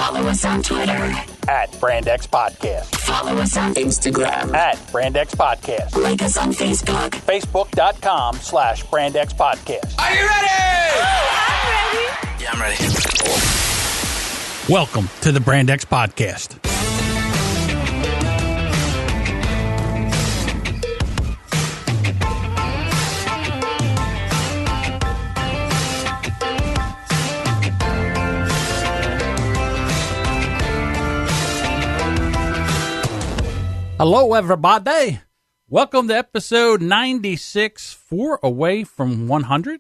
Follow us on Twitter @BrandX Podcast. Follow us on Instagram @BrandX Podcast. Like us on Facebook. Facebook.com/BrandX Podcast. Are you ready? I'm ready. Yeah, I'm ready. Welcome to the BrandX Podcast. Hello, everybody. Welcome to episode 96, 4 away from 100.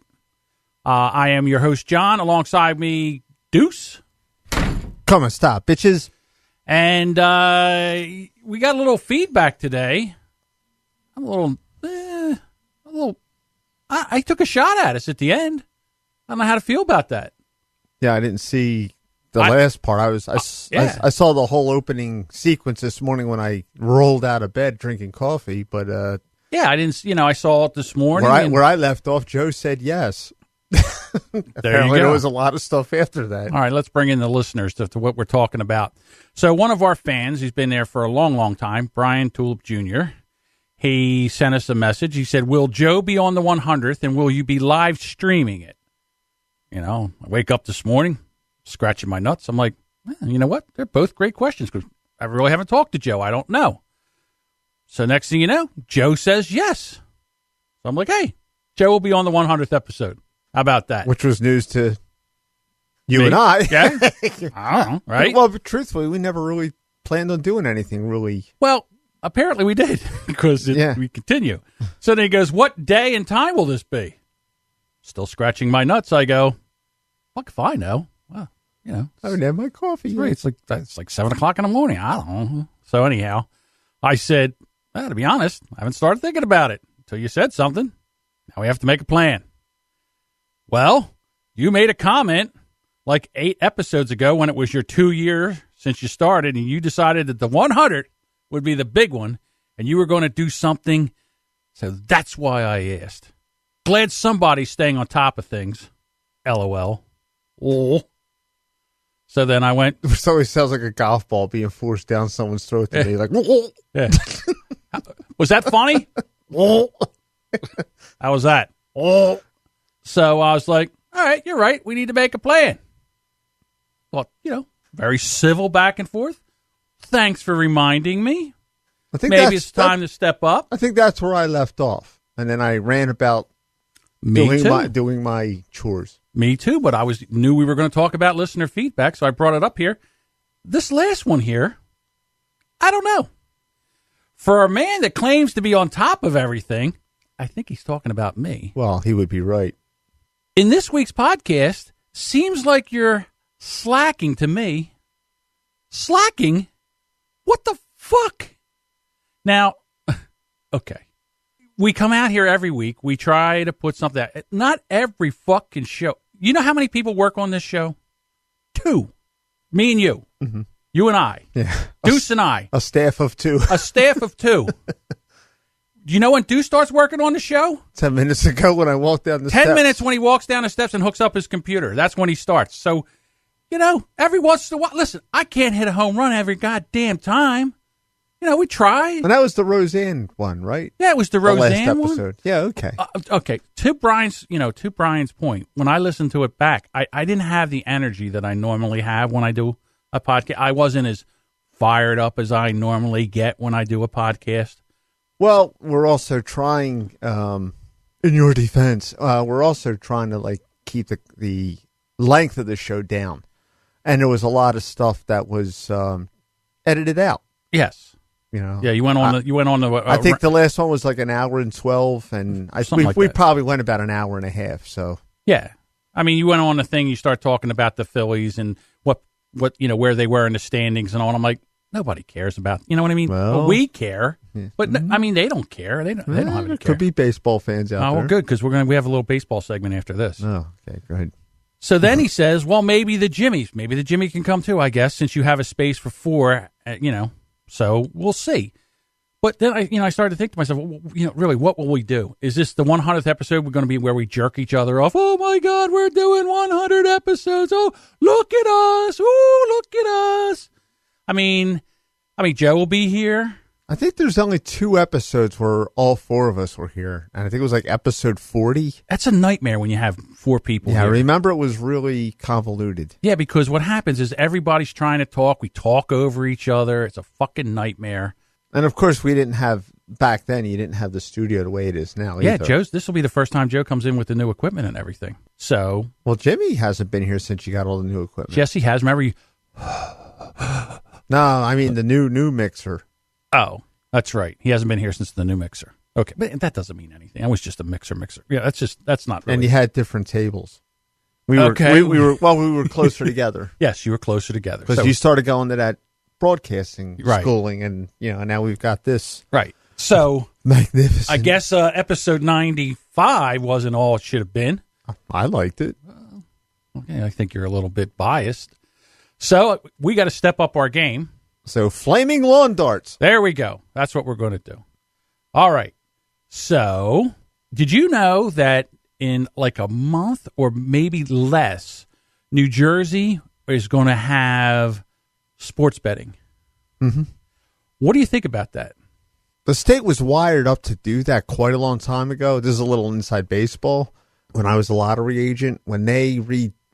I am your host, John. Alongside me, Deuce. Come on, stop, bitches. And we got a little feedback today. I took a shot at us at the end. I don't know how to feel about that. Yeah, I didn't see the last part. I saw the whole opening sequence this morning when I rolled out of bed drinking coffee. But yeah, I didn't. I saw it this morning. Where I left off, Joe said yes. Apparently, there was a lot of stuff after that. All right, let's bring in the listeners to what we're talking about. So one of our fans, he's been there for a long, long time, Brian Tulip Jr., he sent us a message. He said, will Joe be on the 100th, and will you be live streaming it? I wake up this morning, scratching my nuts. I'm like, you know what? They're both great questions because I really haven't talked to Joe. I don't know. So next thing you know, Joe says yes. So I'm like, hey, Joe will be on the 100th episode. How about that? Which was news to you and I. Yeah? I don't know, right? Well, but truthfully, we never really planned on doing anything really. Well, apparently we did because we continue. So then he goes, what day and time will this be? Still scratching my nuts. I go, fuck if I know. Well, I haven't had my coffee yet. It's like 7 o'clock in the morning. I don't know. So anyhow, I said, to be honest, I haven't started thinking about it until you said something. Now we have to make a plan. Well, you made a comment like 8 episodes ago when it was your 2 years since you started, and you decided that the 100 would be the big one, and you were going to do something. So that's why I asked. Glad somebody's staying on top of things. LOL. Oh. So then I went. It always sounds like a golf ball being forced down someone's throat to me. Like, yeah. Was that funny? How was that? So I was like, all right, you're right. We need to make a plan. Well, very civil back and forth. Thanks for reminding me. I think maybe it's time to step up. I think that's where I left off. And then I ran about doing my chores. Me too, but I knew we were going to talk about listener feedback, so I brought it up here. This last one here, I don't know. For a man that claims to be on top of everything, I think he's talking about me. Well, he would be right. In this week's podcast, seems like you're slacking to me. Slacking? What the fuck? Now, okay. We come out here every week. We try to put something out. Not every fucking show. You know how many people work on this show? 2. Me and you. Mm-hmm. You and I. Yeah. Deuce and I. A staff of 2. A staff of 2. Do you know when Deuce starts working on the show? 10 minutes ago when I walked down the steps. 10 minutes when he walks down the steps and hooks up his computer. That's when he starts. So, every once in a while, listen, I can't hit a home run every goddamn time. We try. And that was the Roseanne one, right? Yeah, it was the Roseanne last episode. one. Yeah, okay. Okay. To Brian's point, when I listened to it back, I didn't have the energy that I normally have when I do a podcast. I wasn't as fired up as I normally get when I do a podcast. Well, we're also trying, in your defense, we're also trying to keep the length of the show down, and there was a lot of stuff that was edited out. Yes, Yeah, you went on the. I think the last one was like an hour and 12, and we probably went about an hour and a half. So yeah, I mean, you went on the thing. You start talking about the Phillies and what where they were in the standings and all. And I'm like, nobody cares about. You know what I mean? Well, we care. Yeah. But I mean, they don't care. They don't have any care. Could be baseball fans out there. Oh, well, good, because we have a little baseball segment after this. Oh, okay, go ahead. So then he says, well, maybe the Jimmy can come too, I guess, since you have a space for 4, So we'll see. But then I started to think to myself, well, really, what will we do? Is this the 100th episode? We're going to be where we jerk each other off. Oh my God, we're doing 100 episodes. Oh, look at us. Oh, look at us. I mean, Joe will be here. I think there's only 2 episodes where all 4 of us were here, and I think it was like episode 40. That's a nightmare when you have 4 people. Yeah, here. I remember it was really convoluted. Yeah, because what happens is everybody's trying to talk. We talk over each other. It's a fucking nightmare. And of course, we didn't have back then. You didn't have the studio the way it is now. Yeah, either. this will be the first time Joe comes in with the new equipment and everything. So, well, Jimmy hasn't been here since you got all the new equipment. yes, he has. Remember you? No, I mean the new mixer. Oh, that's right. He hasn't been here since the new mixer. Okay, but that doesn't mean anything. It was just a mixer. Yeah, that's not really. And you had different tables. We Okay. we were closer together. Yes, you were closer together. Because So- you started going to that broadcasting Right. schooling, and now we've got this right. So magnificent. I guess episode 95 wasn't all it should have been. I liked it. Okay, I think you're a little bit biased. So we got to step up our game. So flaming lawn darts. There we go. That's what we're going to do. All right. So, did you know that in like a month or maybe less, New Jersey is going to have sports betting? Mm-hmm. What do you think about that? The state was wired up to do that quite a long time ago. This is a little inside baseball. When I was a lottery agent, when they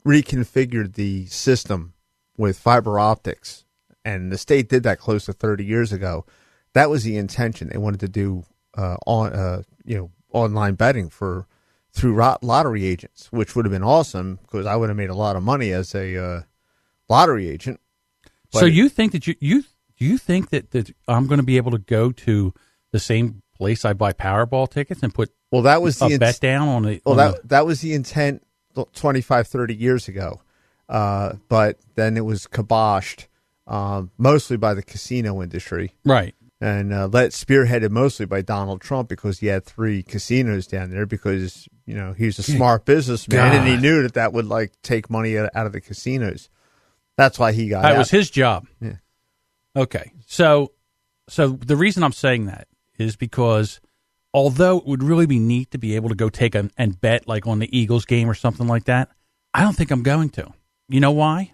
reconfigured the system with fiber optics, and the state did that close to 30 years ago, that was the intention. They wanted to do online betting through lottery agents, which would have been awesome because I would have made a lot of money as a lottery agent. So you think that you think that I'm going to be able to go to the same place I buy Powerball tickets and put that was a bet down on the? That was the intent 25, 30 years ago, but then it was kiboshed mostly by the casino industry, right? And spearheaded mostly by Donald Trump because he had 3 casinos down there because he's a smart businessman and he knew that would take money out of the casinos. That's why he got out. That was his job. Yeah. Okay. So the reason I'm saying that is because although it would really be neat to be able to go take and bet like on the Eagles game or something like that, I don't think I'm going to. You know why?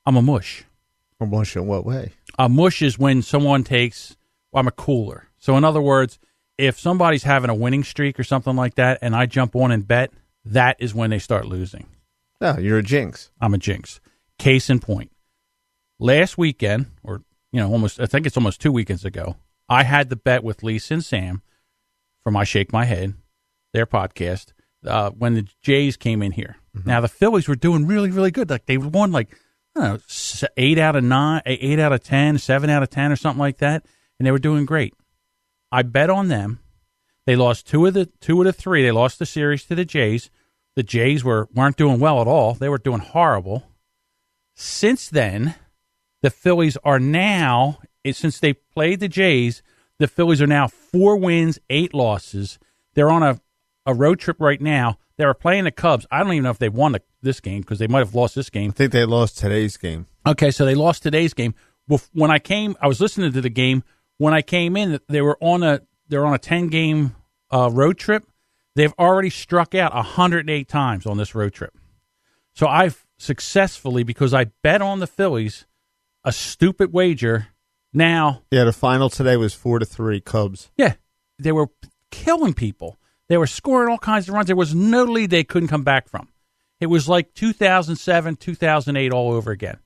I'm a mush. A mush in what way? A mush is when someone takes, I'm a cooler. So in other words, if somebody's having a winning streak or something like that and I jump on and bet, that is when they start losing. No, you're a jinx. I'm a jinx. Case in point. Last weekend, or I think it's almost 2 weekends ago, I had the bet with Lisa and Sam from I Shake My Head, their podcast, when the Jays came in here. Mm-hmm. Now the Phillies were doing really, really good. Like they won 8 out of 9, 8 out of 10, 7 out of 10 or something like that, and they were doing great. I bet on them. They lost two of the 3. They lost the series to the Jays. The Jays weren't doing well at all. They were doing horrible. Since then, the Phillies are now, since they played the Jays, the Phillies are now 4 wins, 8 losses. They're on a road trip right now. They were playing the Cubs. I don't even know if they won this game because they might have lost this game. I think they lost today's game. Okay, so they lost today's game. When I came, I was listening to the game. When I came in, they're on a 10-game road trip. They've already struck out 108 times on this road trip. So I've successfully, because I bet on the Phillies, a stupid wager. Now, the final today was 4-3 Cubs. Yeah, they were killing people. They were scoring all kinds of runs. There was no lead they couldn't come back from. It was like 2007, 2008 all over again.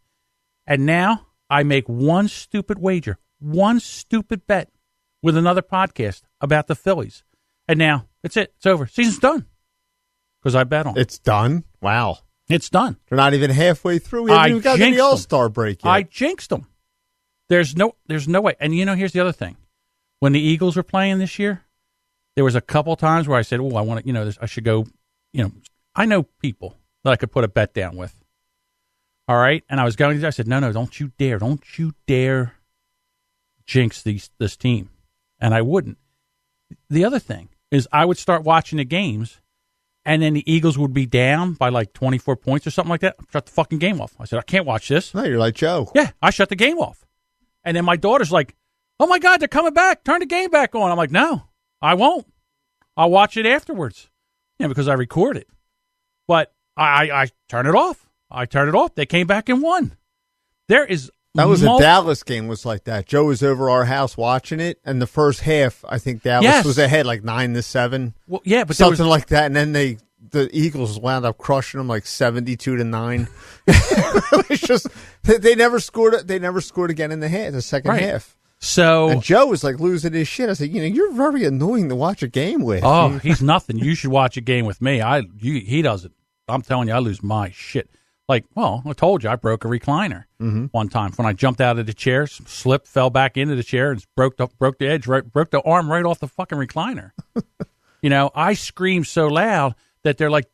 And now I make one stupid wager, one stupid bet with another podcast about the Phillies. And now it's it. It's over. Season's done because I bet on it. It's done? Wow. It's done. They're not even halfway through. We haven't even got to the All-Star break yet. I jinxed them. There's no way. And here's the other thing. When the Eagles were playing this year, there was a couple times where I said, "Oh, I want to, I should go." I know people that I could put a bet down with. All right, and I was going. I said, "No, don't you dare jinx this team," and I wouldn't. The other thing is, I would start watching the games, and then the Eagles would be down by like 24 points or something like that. Shut the fucking game off. I said, "I can't watch this." No, you're like Joe. Yeah, I shut the game off. And then my daughter's like, oh my God, they're coming back. Turn the game back on. I'm like, no, I won't. I'll watch it afterwards. Because I record it. But I turn it off. I turn it off. They came back and won. That was a Dallas game was like that. Joe was over our house watching it, and the first half, I think Dallas was ahead like 9-7. Well, yeah, but something like that, and then the Eagles wound up crushing them like 72-9. It's just they never scored. They never scored again in the second half. So and Joe was like losing his shit. I said, you're very annoying to watch a game with. Oh, he's nothing. You should watch a game with me. He doesn't. I'm telling you, I lose my shit. Like, well, I told you, I broke a recliner one time when I jumped out of the chair, slipped, fell back into the chair, and broke the edge, broke the arm right off the fucking recliner. I screamed so loud that they're like,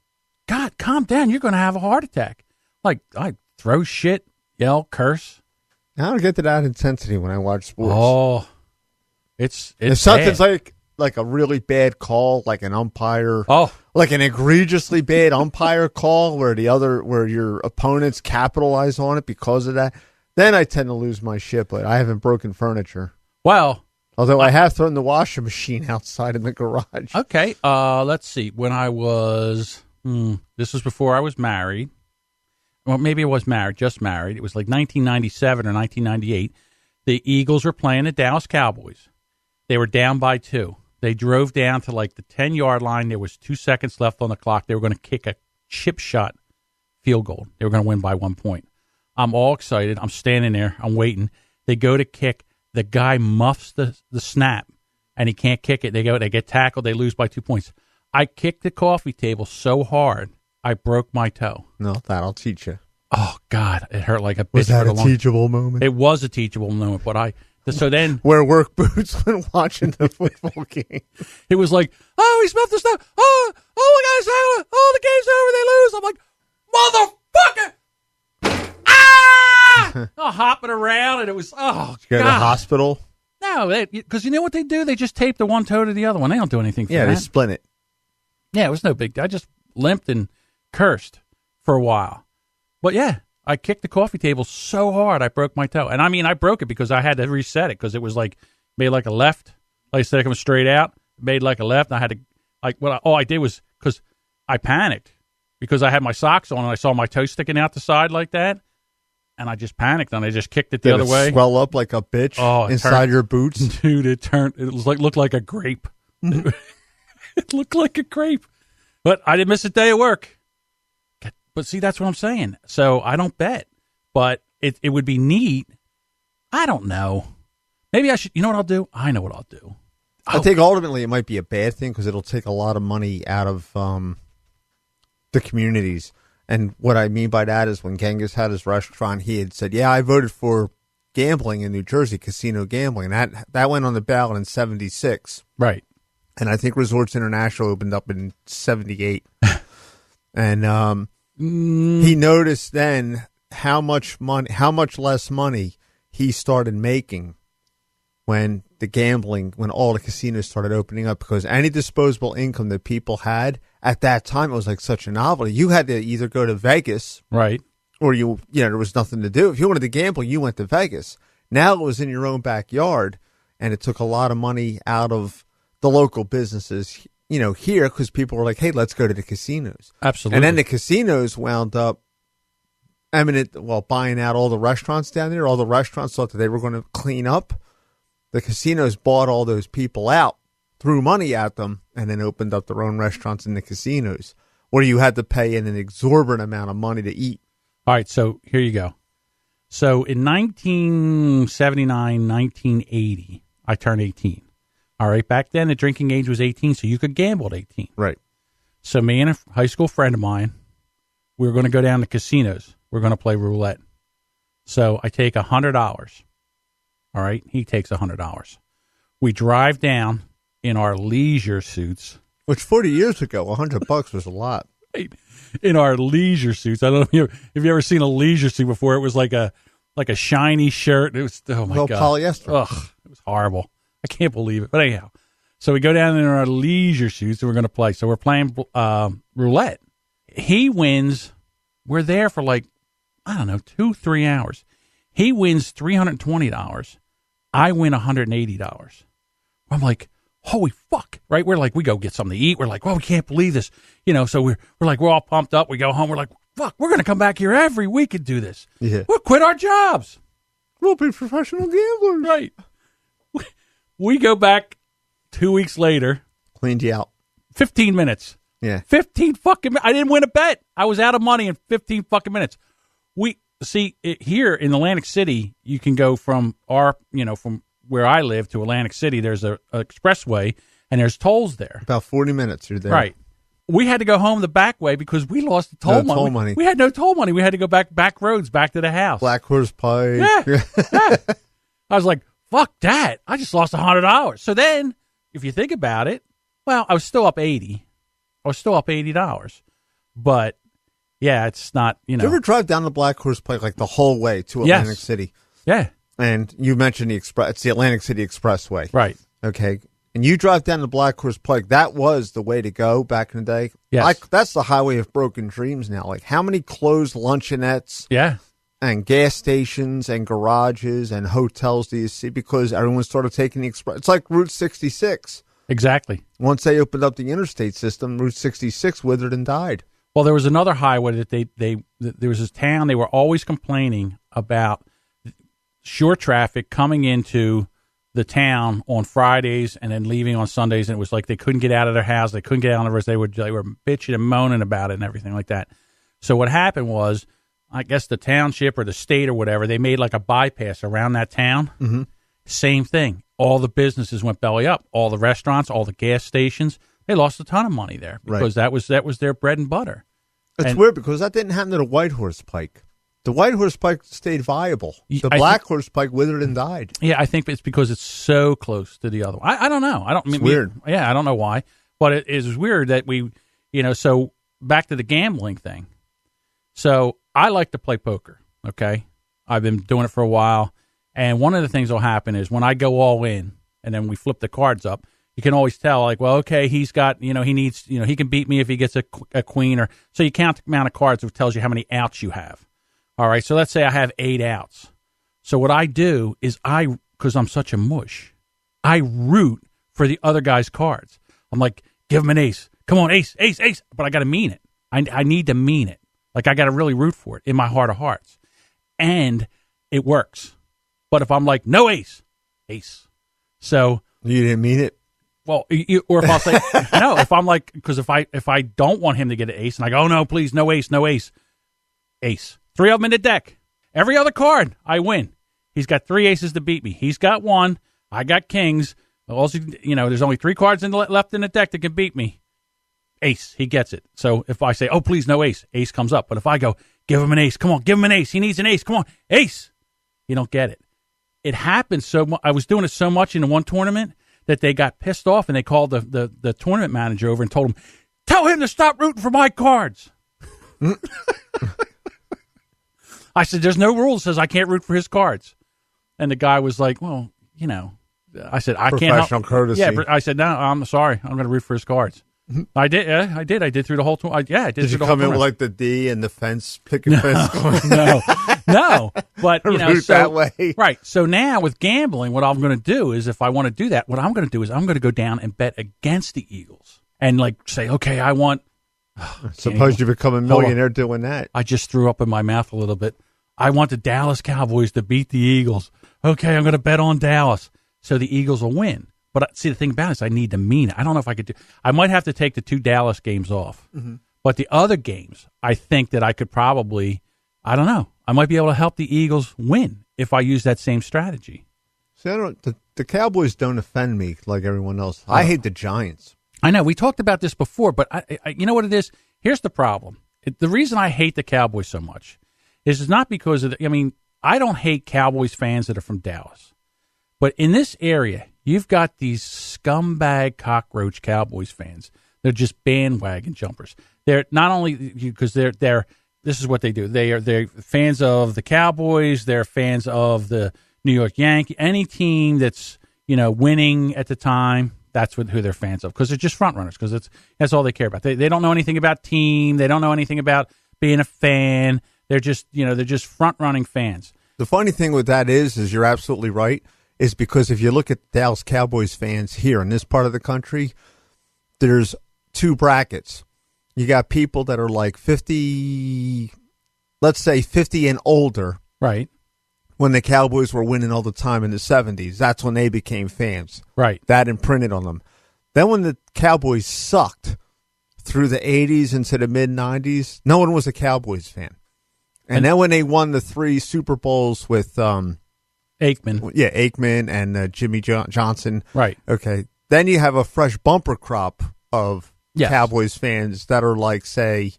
God, calm down. You're going to have a heart attack. Like, I throw shit, yell, curse. I don't get to that intensity when I watch sports. Oh, it's if something's like a really bad call, like an umpire, like an egregiously bad umpire call where your opponents capitalize on it because of that, then I tend to lose my shit. But I haven't broken furniture. Well, although I have thrown the washing machine outside in the garage. Okay, let's see. When I was, this was before I was married. Well, maybe I was just married. It was like 1997 or 1998. The Eagles were playing the Dallas Cowboys. They were down by 2. They drove down to like the 10-yard line. There was 2 seconds left on the clock. They were going to kick a chip shot field goal. They were going to win by 1 point. I'm all excited. I'm standing there. I'm waiting. They go to kick. The guy muffs the snap, and he can't kick it. They get tackled. They lose by 2 points. I kicked the coffee table so hard, I broke my toe. No, that'll teach you. Oh, God. It hurt like a bitch. Was that a teachable moment? It was a teachable moment, but so then wear work boots when watching the football game. It was like, oh, he smelled the stuff. Oh, the game's over. They lose. I'm like, motherfucker! Ah! Oh, hopping around, and it was, oh, Did you go to the hospital? No, because you know what they do? They just tape the one toe to the other one. They don't do anything for that. Yeah, they splint it. Yeah, it was no big deal. I just limped and cursed for a while. But yeah, I kicked the coffee table so hard I broke my toe. And I mean, I broke it because I had to reset it because it was like made like a left. Like instead of coming straight out, made like a left. And I had to all I did was because I panicked because I had my socks on and I saw my toe sticking out the side like that. And I just panicked and I just kicked it the other way. Swell up like a bitch inside your boots, dude. It looked like a grape. It looked like a grape, but I didn't miss a day of work. But see, that's what I'm saying. So I don't bet, but it would be neat. I don't know. Maybe I should. You know what I'll do? I know what I'll do. I think ultimately it might be a bad thing because it'll take a lot of money out of the communities. And what I mean by that is when Genghis had his restaurant, he had said, yeah, I voted for gambling in New Jersey, casino gambling. And that went on the ballot in 1976. Right. And I think Resorts International opened up in 1978. And he noticed then how much less money he started making when all the casinos started opening up, because any disposable income that people had at that time, it was like such a novelty. You had to either go to Vegas, right, or there was nothing to do. If you wanted to gamble, you went to Vegas. Now it was in your own backyard, and it took a lot of money out of the local businesses, here, because people were like, hey, let's go to the casinos. Absolutely. And then the casinos wound up buying out all the restaurants down there. All the restaurants thought that they were going to clean up. The casinos bought all those people out, threw money at them, and then opened up their own restaurants in the casinos, where you had to pay in an exorbitant amount of money to eat. All right, so here you go. So in 1979, 1980, I turned 18. All right, back then the drinking age was 18, so you could gamble at 18. Right. So me and a high school friend of mine, we were going to go down to casinos. We're going to play roulette. So I take $100. All right, he takes $100. We drive down in our leisure suits. Which 40 years ago, $100 was a lot. In our leisure suits. I don't know if you ever seen a leisure suit before. It was like a shiny shirt. It was, oh my God. Polyester. Ugh, it was horrible. I can't believe it. But anyhow, so we go down in our leisure suits and we're going to play. So we're playing roulette. He wins. We're there for 2-3 hours. He wins $320. I win $180. I'm like, holy fuck, right? We're like, we go get something to eat. We're like, well, we can't believe this. So we're like, we're all pumped up. We go home. We're like, fuck, we're going to come back here every week and do this. Yeah. We'll quit our jobs. We'll be professional gamblers. Right. We go back 2 weeks later. Cleaned you out. 15 minutes. Yeah. 15 fucking minutes. I didn't win a bet. I was out of money in 15 fucking minutes. We see here in Atlantic City, you can go from from where I live to Atlantic City. There's a expressway and there's tolls there. About 40 minutes you're there. Right. We had to go home the back way because we lost the toll money. We had no toll money. We had to go back roads back to the house. Black Horse Pike. Yeah. I was like, fuck that. I just lost $100. So then, if you think about it, well, I was still up $80. But, yeah, it's not, Did you ever drive down the Black Horse Pike like the whole way to Atlantic City? Yeah. And you mentioned it's the Atlantic City Expressway. Right. Okay. And you drive down the Black Horse Pike. That was the way to go back in the day. Yes. That's the highway of broken dreams now. Like, how many closed luncheonettes and gas stations and garages and hotels do you see? Because everyone started taking the express. It's like Route 66. Exactly. Once they opened up the interstate system, Route 66 withered and died. Well, there was another highway that there was this town. They were always complaining about short traffic coming into the town on Fridays and then leaving on Sundays, and it was like they couldn't get out of their house, they couldn't get out on the roads. They were bitching and moaning about it and everything like that. So what happened was, I guess the township or the state or whatever, they made like a bypass around that town. Mm-hmm. Same thing. All the businesses went belly up. All the restaurants, all the gas stations, they lost a ton of money there because that was their bread and butter. It's weird because that didn't happen to the White Horse Pike. The White Horse Pike stayed viable. The Black Horse Pike withered and died. Yeah, I think it's because it's so close to the other one. I don't know. It's weird. I don't know why. But it is weird that we, so back to the gambling thing. So I like to play poker, okay? I've been doing it for a while. And one of the things that will happen is when I go all in and then we flip the cards up, you can always tell, like, well, okay, he's got, he needs, he can beat me if he gets a queen. Or so you count the amount of cards, which tells you how many outs you have. All right, so let's say I have 8 outs. So what I do is because I'm such a mush, I root for the other guy's cards. I'm like, give him an ace. Come on, ace, ace, ace. But I got to mean it. I need to mean it. Like, I got to really root for it in my heart of hearts. And it works. But if I'm like, no ace, ace. So. You didn't mean it? Well, or if I'll say, no, if I'm like, because if I don't want him to get an ace, and I go, oh, no, please, no ace, no ace, ace. 3 of them in the deck. Every other card, I win. He's got 3 aces to beat me. He's got 1. I got kings. Also, there's only 3 cards left in the deck that can beat me. Ace, he gets it. So if I say, oh, please, no ace, ace comes up. But if I go, give him an ace, come on, give him an ace. He needs an ace, come on, ace. You don't get it. It happens so much. I was doing it so much in one tournament that they got pissed off and they called the tournament manager over and told him, tell him to stop rooting for my cards. I said, there's no rule that says I can't root for his cards. And the guy was like, well, I said, I can't help. Professional courtesy. Yeah, I said, no, I'm sorry. I'm going to root for his cards. I did. I did. I did through the whole tournament. I did. Did you come in with like the D and the fence, picket fence? No. But, root that way. Right. So now with gambling, what I'm going to do is if I want to do that, what I'm going to do is I'm going to go down and bet against the Eagles and like say, okay, I want. Suppose you become a millionaire doing that. I just threw up in my mouth a little bit. I want the Dallas Cowboys to beat the Eagles. Okay, I'm going to bet on Dallas. So the Eagles will win. But see, the thing about it is I need to mean it. I don't know if I could do. I might have to take the 2 Dallas games off. Mm-hmm. But the other games, I think that I could probably, I don't know. I might be able to help the Eagles win if I use that same strategy. See, the Cowboys don't offend me like everyone else. I hate the Giants. I know. We talked about this before, but I you know what it is? Here's the problem. The reason I hate the Cowboys so much is it's not because of I don't hate Cowboys fans that are from Dallas. But in this area, you've got these scumbag cockroach Cowboys fans. They're just bandwagon jumpers. They're not only because they're this is what they do. They're fans of the Cowboys. They're fans of the New York Yankees. Any team that's winning at the time, that's who they're fans of because they're just front runners. Because that's all they care about. They don't know anything about team. They don't know anything about being a fan. They're just front running fans. The funny thing with that is you're absolutely right. is because if you look at Dallas Cowboys fans here in this part of the country, there's two brackets. You got people that are like 50, let's say 50 and older. Right. When the Cowboys were winning all the time in the 70s. That's when they became fans. Right. That imprinted on them. Then when the Cowboys sucked through the 80s into the mid-90s, no one was a Cowboys fan. And then when they won the 3 Super Bowls with Aikman. Yeah, Aikman and Jimmy Johnson. Right. Okay. Then you have a fresh bumper crop of Cowboys fans that are like, say,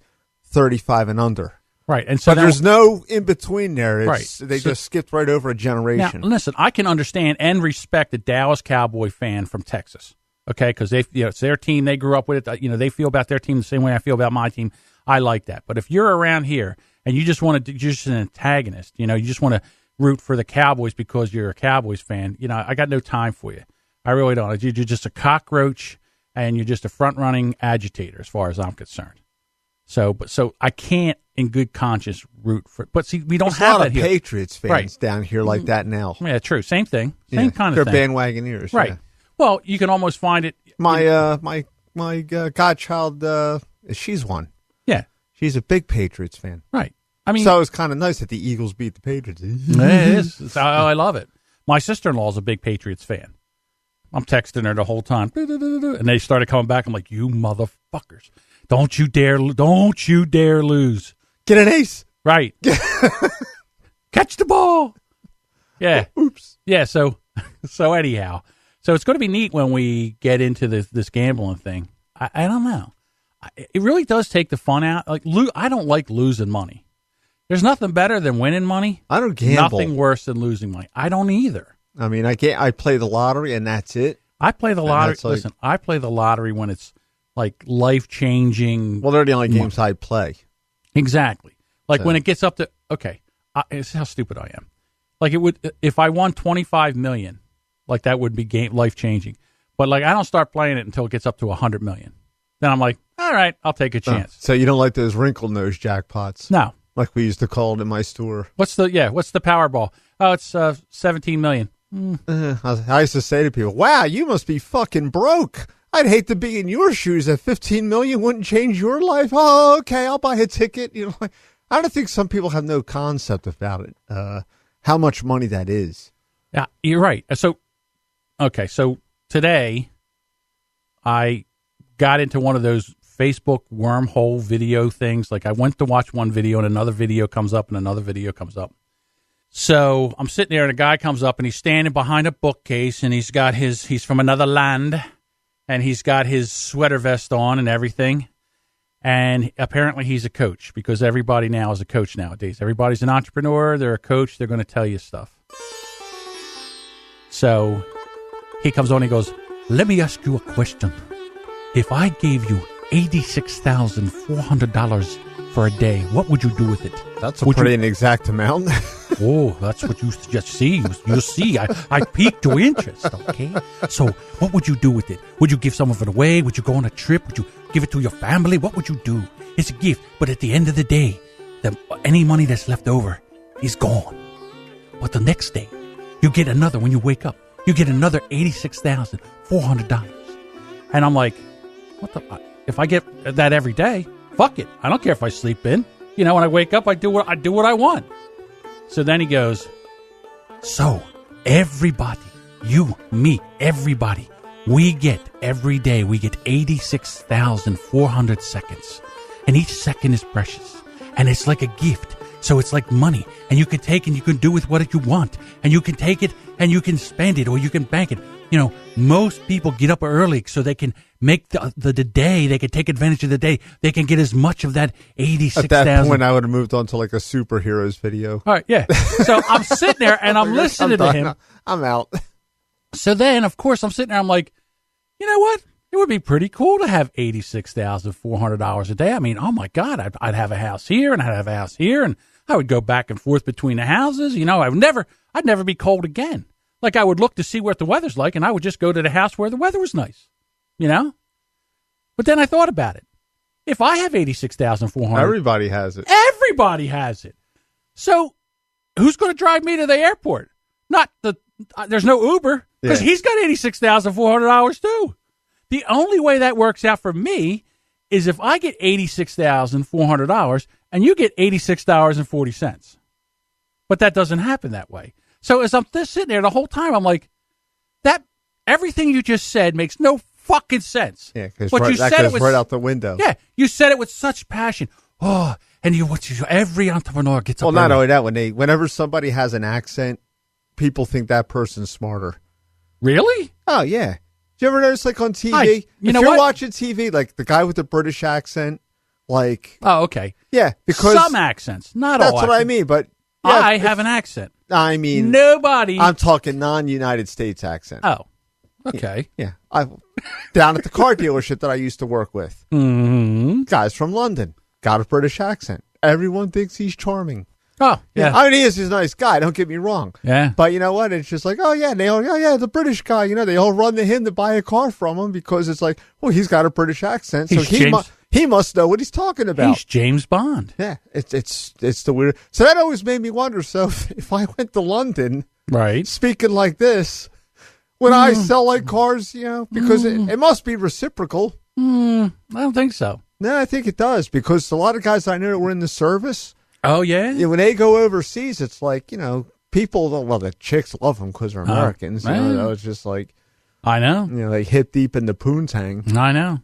35 and under. Right. And so but there's no in between there. They just skipped right over a generation. Now, listen, I can understand and respect a Dallas Cowboy fan from Texas. Okay, because it's their team. They grew up with it. They feel about their team the same way I feel about my team. I like that. But if you're around here and you just want to, you're just an antagonist. You just want to root for the Cowboys because you're a Cowboys fan. I got no time for you. I really don't. You're just a cockroach, and you're just a front-running agitator, as far as I'm concerned. So I can't, in good conscience, root for. But see, we don't have that here. There's a lot of Patriots fans down here like that now. Yeah, true. Same thing. Same kind of thing. They're bandwagoneers, right? Yeah. Well, you can almost find it. My godchild, she's one. Yeah, she's a big Patriots fan. Right. I mean, so it's kind of nice that the Eagles beat the Patriots. It is. I love it. My sister-in-law is a big Patriots fan. I'm texting her the whole time, and they started coming back. I'm like, "You motherfuckers! Don't you dare lose! Get an ace, right? Catch the ball! Yeah. Oops. Yeah. So anyhow, so it's going to be neat when we get into this gambling thing. I don't know. It really does take the fun out. Like, I don't like losing money. There's nothing better than winning money. I don't gamble. Nothing worse than losing money. I don't either. I mean, I play the lottery and that's it. I play the lottery. Listen, I play the lottery when it's like life-changing. Well, they're the only games I play. Exactly. Like when it gets up to, okay, it's how stupid I am. Like it would, if I won $25 million, like that would be life-changing. But like I don't start playing it until it gets up to $100 million. Then I'm like, all right, I'll take a chance. So you don't like those wrinkle nose jackpots? No. Like we used to call it in my store. What's the Powerball? Oh, it's $17 million. I used to say to people, wow, you must be fucking broke. I'd hate to be in your shoes. At $15 million wouldn't change your life. Oh, okay, I'll buy a ticket. I don't think some people have no concept about it, how much money that is. Yeah, you're right. So today I got into one of those Facebook wormhole video things. Like I went to watch one video and another video comes up and another video comes up. So I'm sitting there and a guy comes up and he's standing behind a bookcase and he's from another land and he's got his sweater vest on and everything. And apparently he's a coach because everybody now is a coach nowadays. Everybody's an entrepreneur. They're a coach. They're going to tell you stuff. So he comes on and he goes, let me ask you a question. If I gave you $86,400 for a day, what would you do with it? That's an exact amount. Oh, that's what you just see. You see, I piqued your interest, okay? So what would you do with it? Would you give some of it away? Would you go on a trip? Would you give it to your family? What would you do? It's a gift, but at the end of the day, any money that's left over is gone. But the next day, you get another, when you wake up, you get another $86,400. And I'm like, if I get that every day, fuck it. I don't care if I sleep in. When I wake up, I do what I want. So then he goes, so everybody, you, me, everybody, we get 86,400 seconds. And each second is precious. And it's like a gift. So it's like money. And you can take and you can do with what you want. And you can take it and you can spend it or you can bank it. Most people get up early so they can make the day. They can take advantage of the day. They can get as much of that 86,000. At that point, I would have moved on to like a superheroes video. All right, yeah. So I'm sitting there and I'm listening to him. I'm out. So then, of course, I'm sitting there. I'm like, you know what? It would be pretty cool to have $86,400 a day. I mean, oh my God, I'd have a house here and I'd have a house here, and I would go back and forth between the houses. I'd never be cold again. Like I would look to see what the weather's like, and I would just go to the house where the weather was nice, But then I thought about it. If I have 86,400, everybody has it. Everybody has it. So who's going to drive me to the airport? Not the there's no Uber because he's got $86,400 too. The only way that works out for me is if I get $86,400 and you get $86.40. But that doesn't happen that way. So as I'm just sitting there the whole time, I'm like, that everything you just said makes no fucking sense. Yeah, because that goes right out the window. Yeah, you said it with such passion. Oh, and every entrepreneur gets up. Well, not only that, whenever somebody has an accent, people think that person's smarter. Really? Oh, yeah. Do you ever notice, like, on TV? If you're watching TV, like, the guy with the British accent, like... Oh, okay. Yeah, because... Some accents, not all. That's what I mean, but... Yeah, I have an accent. I mean... Nobody... I'm talking non-United States accent. Oh, okay. Yeah. Down at the car dealership that I used to work with. Mm-hmm. Guy's from London. Got a British accent. Everyone thinks he's charming. Oh, yeah. I mean, he's a nice guy. Don't get me wrong. Yeah. But you know what? It's just like, the British guy. They all run to him to buy a car from him because it's like, well, he's got a British accent, so he must know what he's talking about. He's James Bond. Yeah, it's the weird. So that always made me wonder. So if I went to London, right, speaking like this, would I sell like cars? Because it must be reciprocal. I don't think so. No, I think it does because a lot of guys I know that were in the service. Oh, yeah? When they go overseas, it's like, people, the chicks love them because they're Americans. It's just like, I know. Like hip deep in the poontang. I know.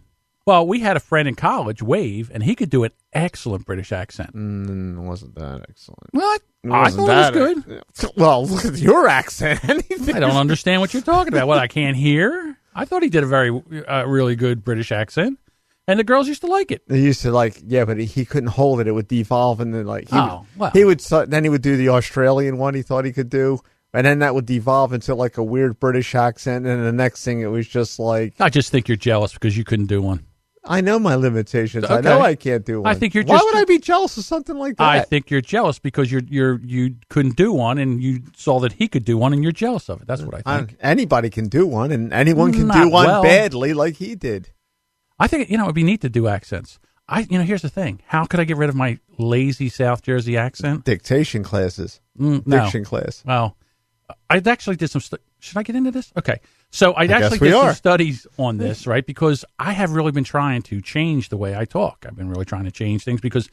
Well, we had a friend in college, Wave, and he could do an excellent British accent. Wasn't that excellent? Well, I thought it was good. Well, look at your accent. I don't understand what you're talking about. What, I can't hear? I thought he did a very, really good British accent. And the girls used to like it. They used to but he couldn't hold it. It would devolve, and then he would do the Australian one he thought he could do, and then that would devolve into like a weird British accent, and the next thing it was just like. I just think you're jealous because you couldn't do one. I know my limitations. Okay. I know I can't do one. I think you're. Why would I be jealous of something like that? I think you're jealous because you couldn't do one, and you saw that he could do one, and you're jealous of it. That's what I think. Anybody can do one, and anyone can do one badly like he did. I think, it'd be neat to do accents. Here's the thing. How could I get rid of my lazy South Jersey accent? Dictation classes. Diction class. Well, I actually did some should I get into this? Okay. So I actually did some studies on this, right? Because I have really been trying to change the way I talk. I've been really trying to change things because,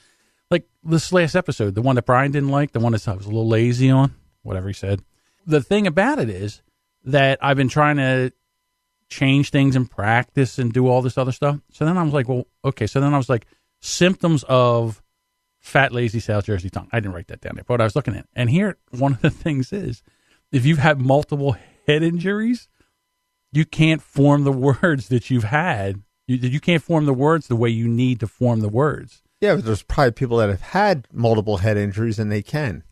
like this last episode, the one that Brian didn't like, the one that I was a little lazy on, whatever he said. The thing about it is that I've been trying to change things in practice and do all this other stuff. So then I was like, well, okay. So then I was like, symptoms of fat, lazy South Jersey tongue. I didn't write that down there, but I was looking at it. And here, one of the things is, if you've had multiple head injuries, you can't form the words that you've had. You can't form the words the way you need to form the words. Yeah, but there's probably people that have had multiple head injuries and they can.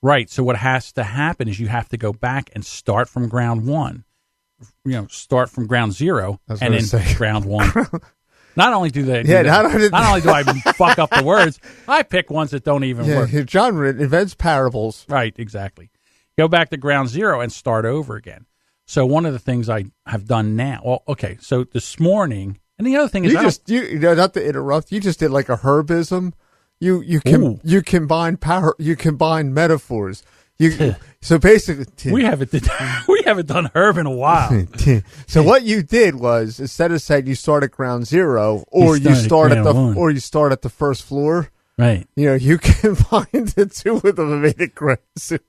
Right. So what has to happen is you have to go back and start from ground one. Start from ground zero and then ground one. Not only do they, not only do I fuck up the words, I pick ones that don't even work. John invents parables. Right, exactly. Go back to ground zero and start over again. So one of the things I have done now. Well, okay. So this morning, and the other thing is, not to interrupt, you just did like a herbism. You combine metaphors. So basically, we haven't done herb in a while. So what you did was, instead of saying you start at ground zero or you start at the first floor, right? You combine the two of them and made it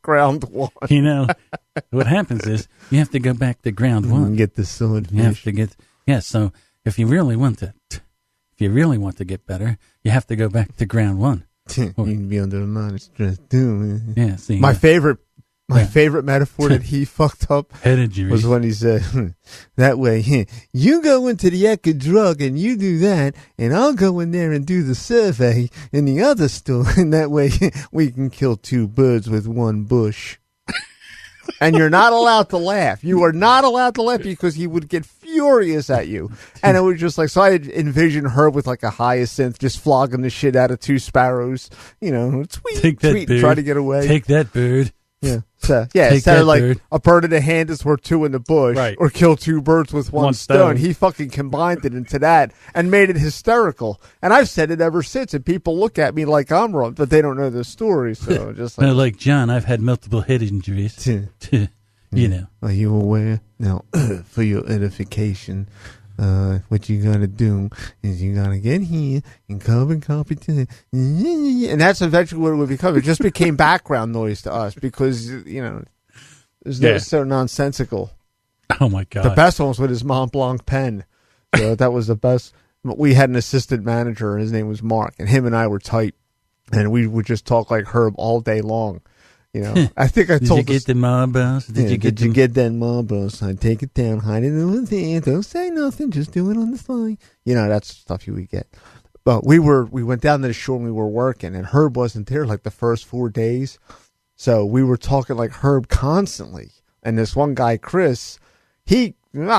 ground one. What happens is you have to go back to ground one and get the swordfish. You have to get So if you really want to get better, you have to go back to ground one. You can be under a lot of stress too. Yeah, see, my favorite metaphor that he fucked up was when he said, that way, you go into the Echo Drug and you do that, and I'll go in there and do the survey in the other store, and that way we can kill two birds with one bush. And you're not allowed to laugh. You are not allowed to laugh because he would get furious at you. And it was just like, so I envisioned her with like a hyacinth just flogging the shit out of two sparrows. Tweet, try to get away. Take that, bird. Yeah. So, instead of like bird. A bird in the hand is worth two in the bush, right. Or kill two birds with one stone. He fucking combined it into that and made it hysterical. And I've said it ever since, and people look at me like I'm wrong, but they don't know the story. So just like John, I've had multiple head injuries. You know. Are you aware? Now, for your edification, what you gotta do is you gotta get here and carbon copy to, and that's eventually what it would become. It just became background noise to us because it's so nonsensical. Oh my God! The best one was with his Mont Blanc pen. So that was the best. We had an assistant manager, and his name was Mark, and him and I were tight, and we would just talk like Herb all day long. I think I told. Did you get the marbles? Did you get that marbles? I take it down, hide it in the hand. Don't say nothing. Just do it on the fly. That's stuff you would get. But we went down to the shore and we were working, and Herb wasn't there like the first 4 days, so we were talking like Herb constantly. And this one guy, Chris,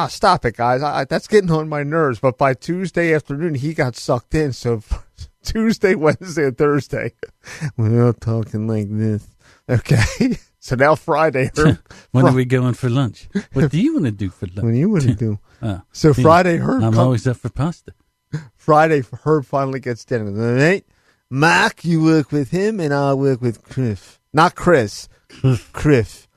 stop it, guys. That's getting on my nerves. But by Tuesday afternoon, he got sucked in. So Tuesday, Wednesday, and Thursday, we're all talking like this. Okay. So now Friday. When are we going for lunch? What do you want to do for lunch? What do you want to do? So Friday, Herb. I'm always up for pasta. Friday, Herb finally gets dinner. All right. Mark, you work with him, and I'll work with Criff. Not Chris. Criff. Criff.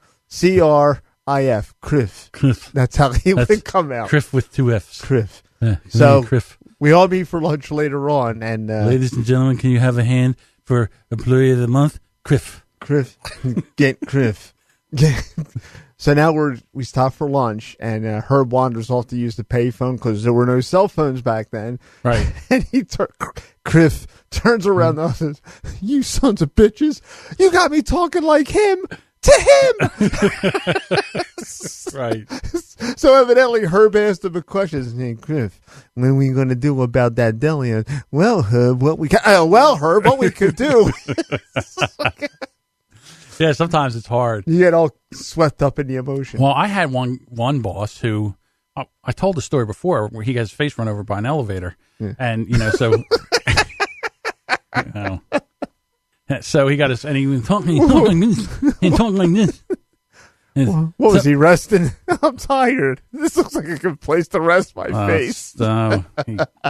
Criff. That's how he would come out. Criff with 2 F's. Criff. So Criff. We all meet for lunch later on. And ladies and gentlemen, can you have a hand for Employee of the Month? Criff. Criff. Get Criff. So now we stop for lunch, and Herb wanders off to use the payphone because there were no cell phones back then. Right. And Criff turns around and says, "You sons of bitches, you got me talking like him to him." Right. So evidently Herb asked him a question. Hey, Criff, what are we going to do about that deli? Well, Herb, what we could do. Yeah, sometimes it's hard. You get all swept up in the emotion. Well, I had one boss who, I told the story before, where he got his face run over by an elevator. Yeah. And, so... So he got his... And he was talking like this. He talked like this. What was he resting? I'm tired. This looks like a good place to rest my face. So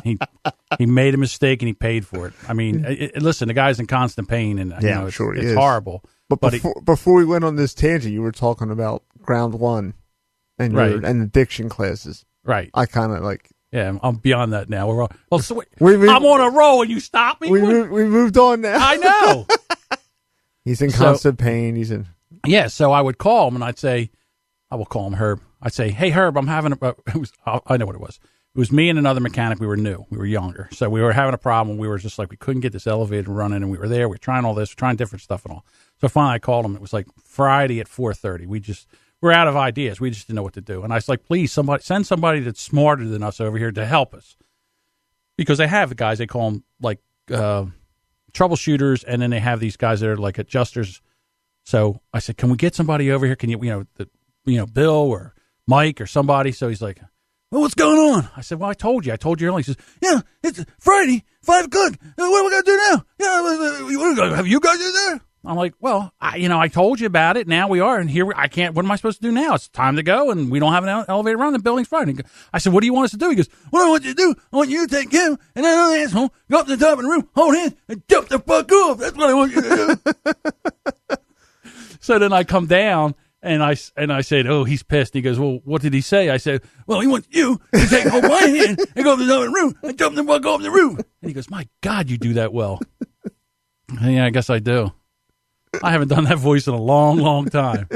he made a mistake and he paid for it. I mean, listen, the guy's in constant pain, and I'm sure it's horrible. But before we went on this tangent, you were talking about ground one and and addiction classes. Right. I kind of like. Yeah, I'm beyond that now. We're all, I'm on a roll and you stop me. We moved on now. I know. He's in constant pain. He's in. Yeah, so I would call him and I'd say, I will call him Herb. I'd say, "Hey Herb, I'm having I know what it was. It was me and another mechanic. We were new. We were younger. So we were having a problem. We were just like, we couldn't get this elevator running, and we were there. We were trying all this, trying different stuff and all. So finally I called him. It was like Friday at 4:30. We're out of ideas. We just didn't know what to do. And I was like, please, send somebody that's smarter than us over here to help us. Because they have guys, they call them like troubleshooters, and then they have these guys that are like adjusters. So I said, can we get somebody over here? Can you, Bill or Mike or somebody? So he's like, well, what's going on? I said, well, I told you earlier. He says, yeah, it's Friday, 5 o'clock. What are we going to do now? Yeah, have you guys in there? I'm like, well, I told you about it. Now we are, and here I can't. What am I supposed to do now? It's time to go, and we don't have an elevator around. The building's fine. I said, what do you want us to do? He goes, what I want you to do, I want you to take him and that other asshole, go up to the top of the room, hold hands, and jump the fuck off. That's what I want you to do. So then I come down, and I said, oh, he's pissed. He goes, well, what did he say? I said, well, he wants you to take hold my hand and go up to the top of the room and jump the fuck off the roof. And he goes, my God, you do that well. Yeah, I guess I do. I haven't done that voice in a long, long time.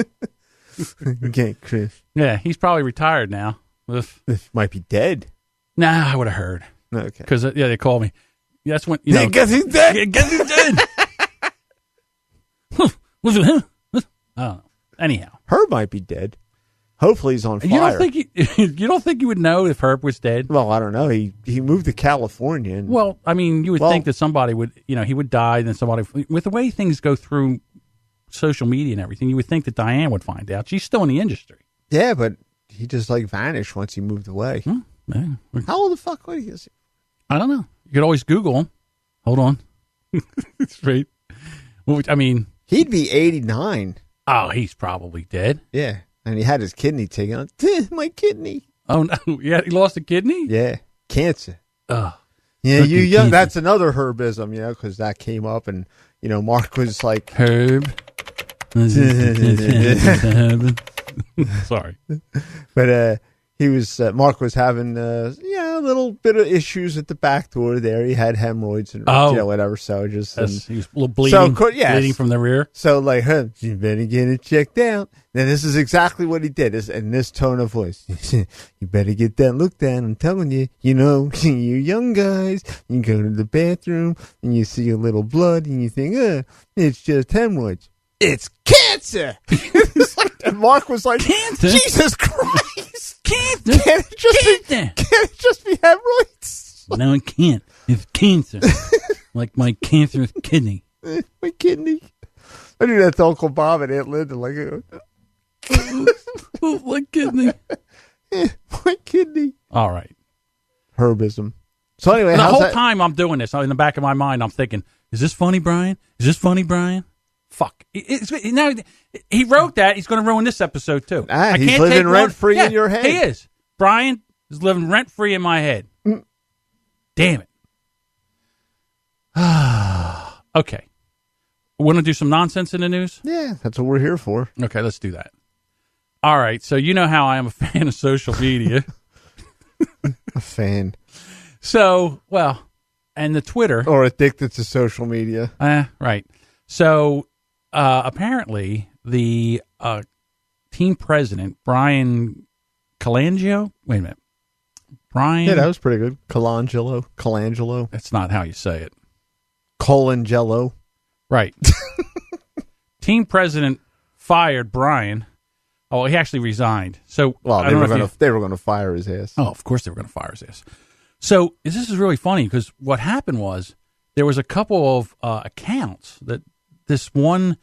Okay, Chris. Yeah, he's probably retired now. This might be dead. Nah, I would have heard. Okay. Because, they called me. That's when, guess who's dead? Yeah, guess who's dead? Was it him? I don't know. Anyhow. Herb might be dead. Hopefully he's on fire. You don't think you would know if Herb was dead? Well, I don't know. He moved to California. And, well, I mean, you would think that somebody would, he would die, then somebody, with the way things go through social media and everything, you would think that Diane would find out. She's still in the industry. Yeah, but he just vanished once he moved away. Yeah. How old the fuck was he? I don't know. You could always Google him. Hold on. It's right. I mean, he'd be 89. Oh, he's probably dead. Yeah. And he had his kidney taken out. My kidney. Oh, no. Yeah, he lost a kidney? Yeah. Cancer. Oh. Yeah, you young. That's another Herbism, because that came up, and, Mark was like. Herb. Sorry. But Mark was having a little bit of issues at the back door there. He had hemorrhoids and whatever. So he was a little bleeding, bleeding from the rear. So like, you better get it checked out. Then this is exactly what he did, in this tone of voice. You better get that looked at. I'm telling you, you young guys, you go to the bathroom and you see a little blood and you think, it's just hemorrhoids. It's cancer. And Mark was like, cancer? Jesus Christ. Cancer? Can't it just be hemorrhoids? No, it can't. It's cancer. Like my cancerous kidney. My kidney. I do that to Uncle Bob and Aunt Linda. Like, my kidney. My kidney. All right. Herbism. So anyway, the whole time I'm doing this, in the back of my mind, I'm thinking, is this funny, Brian? Is this funny, Brian? Fuck. Now, he wrote that. He's going to ruin this episode, too. He's living rent-free in your head. He is. Brian is living rent-free in my head. Damn it. Okay. Want to do some nonsense in the news? Yeah, that's what we're here for. Okay, let's do that. All right, so you know how I am a fan of social media. A fan. So, and the Twitter. Or addicted to social media. Right. So, apparently, the team president, Brian Colangelo. Wait a minute. Brian. Yeah, that was pretty good. Colangelo. That's not how you say it. Colangelo. Right. Team president fired Brian. Oh, he actually resigned. So, they were going to fire his ass. Oh, of course they were going to fire his ass. So, this is really funny because what happened was there was a couple of accounts that this one,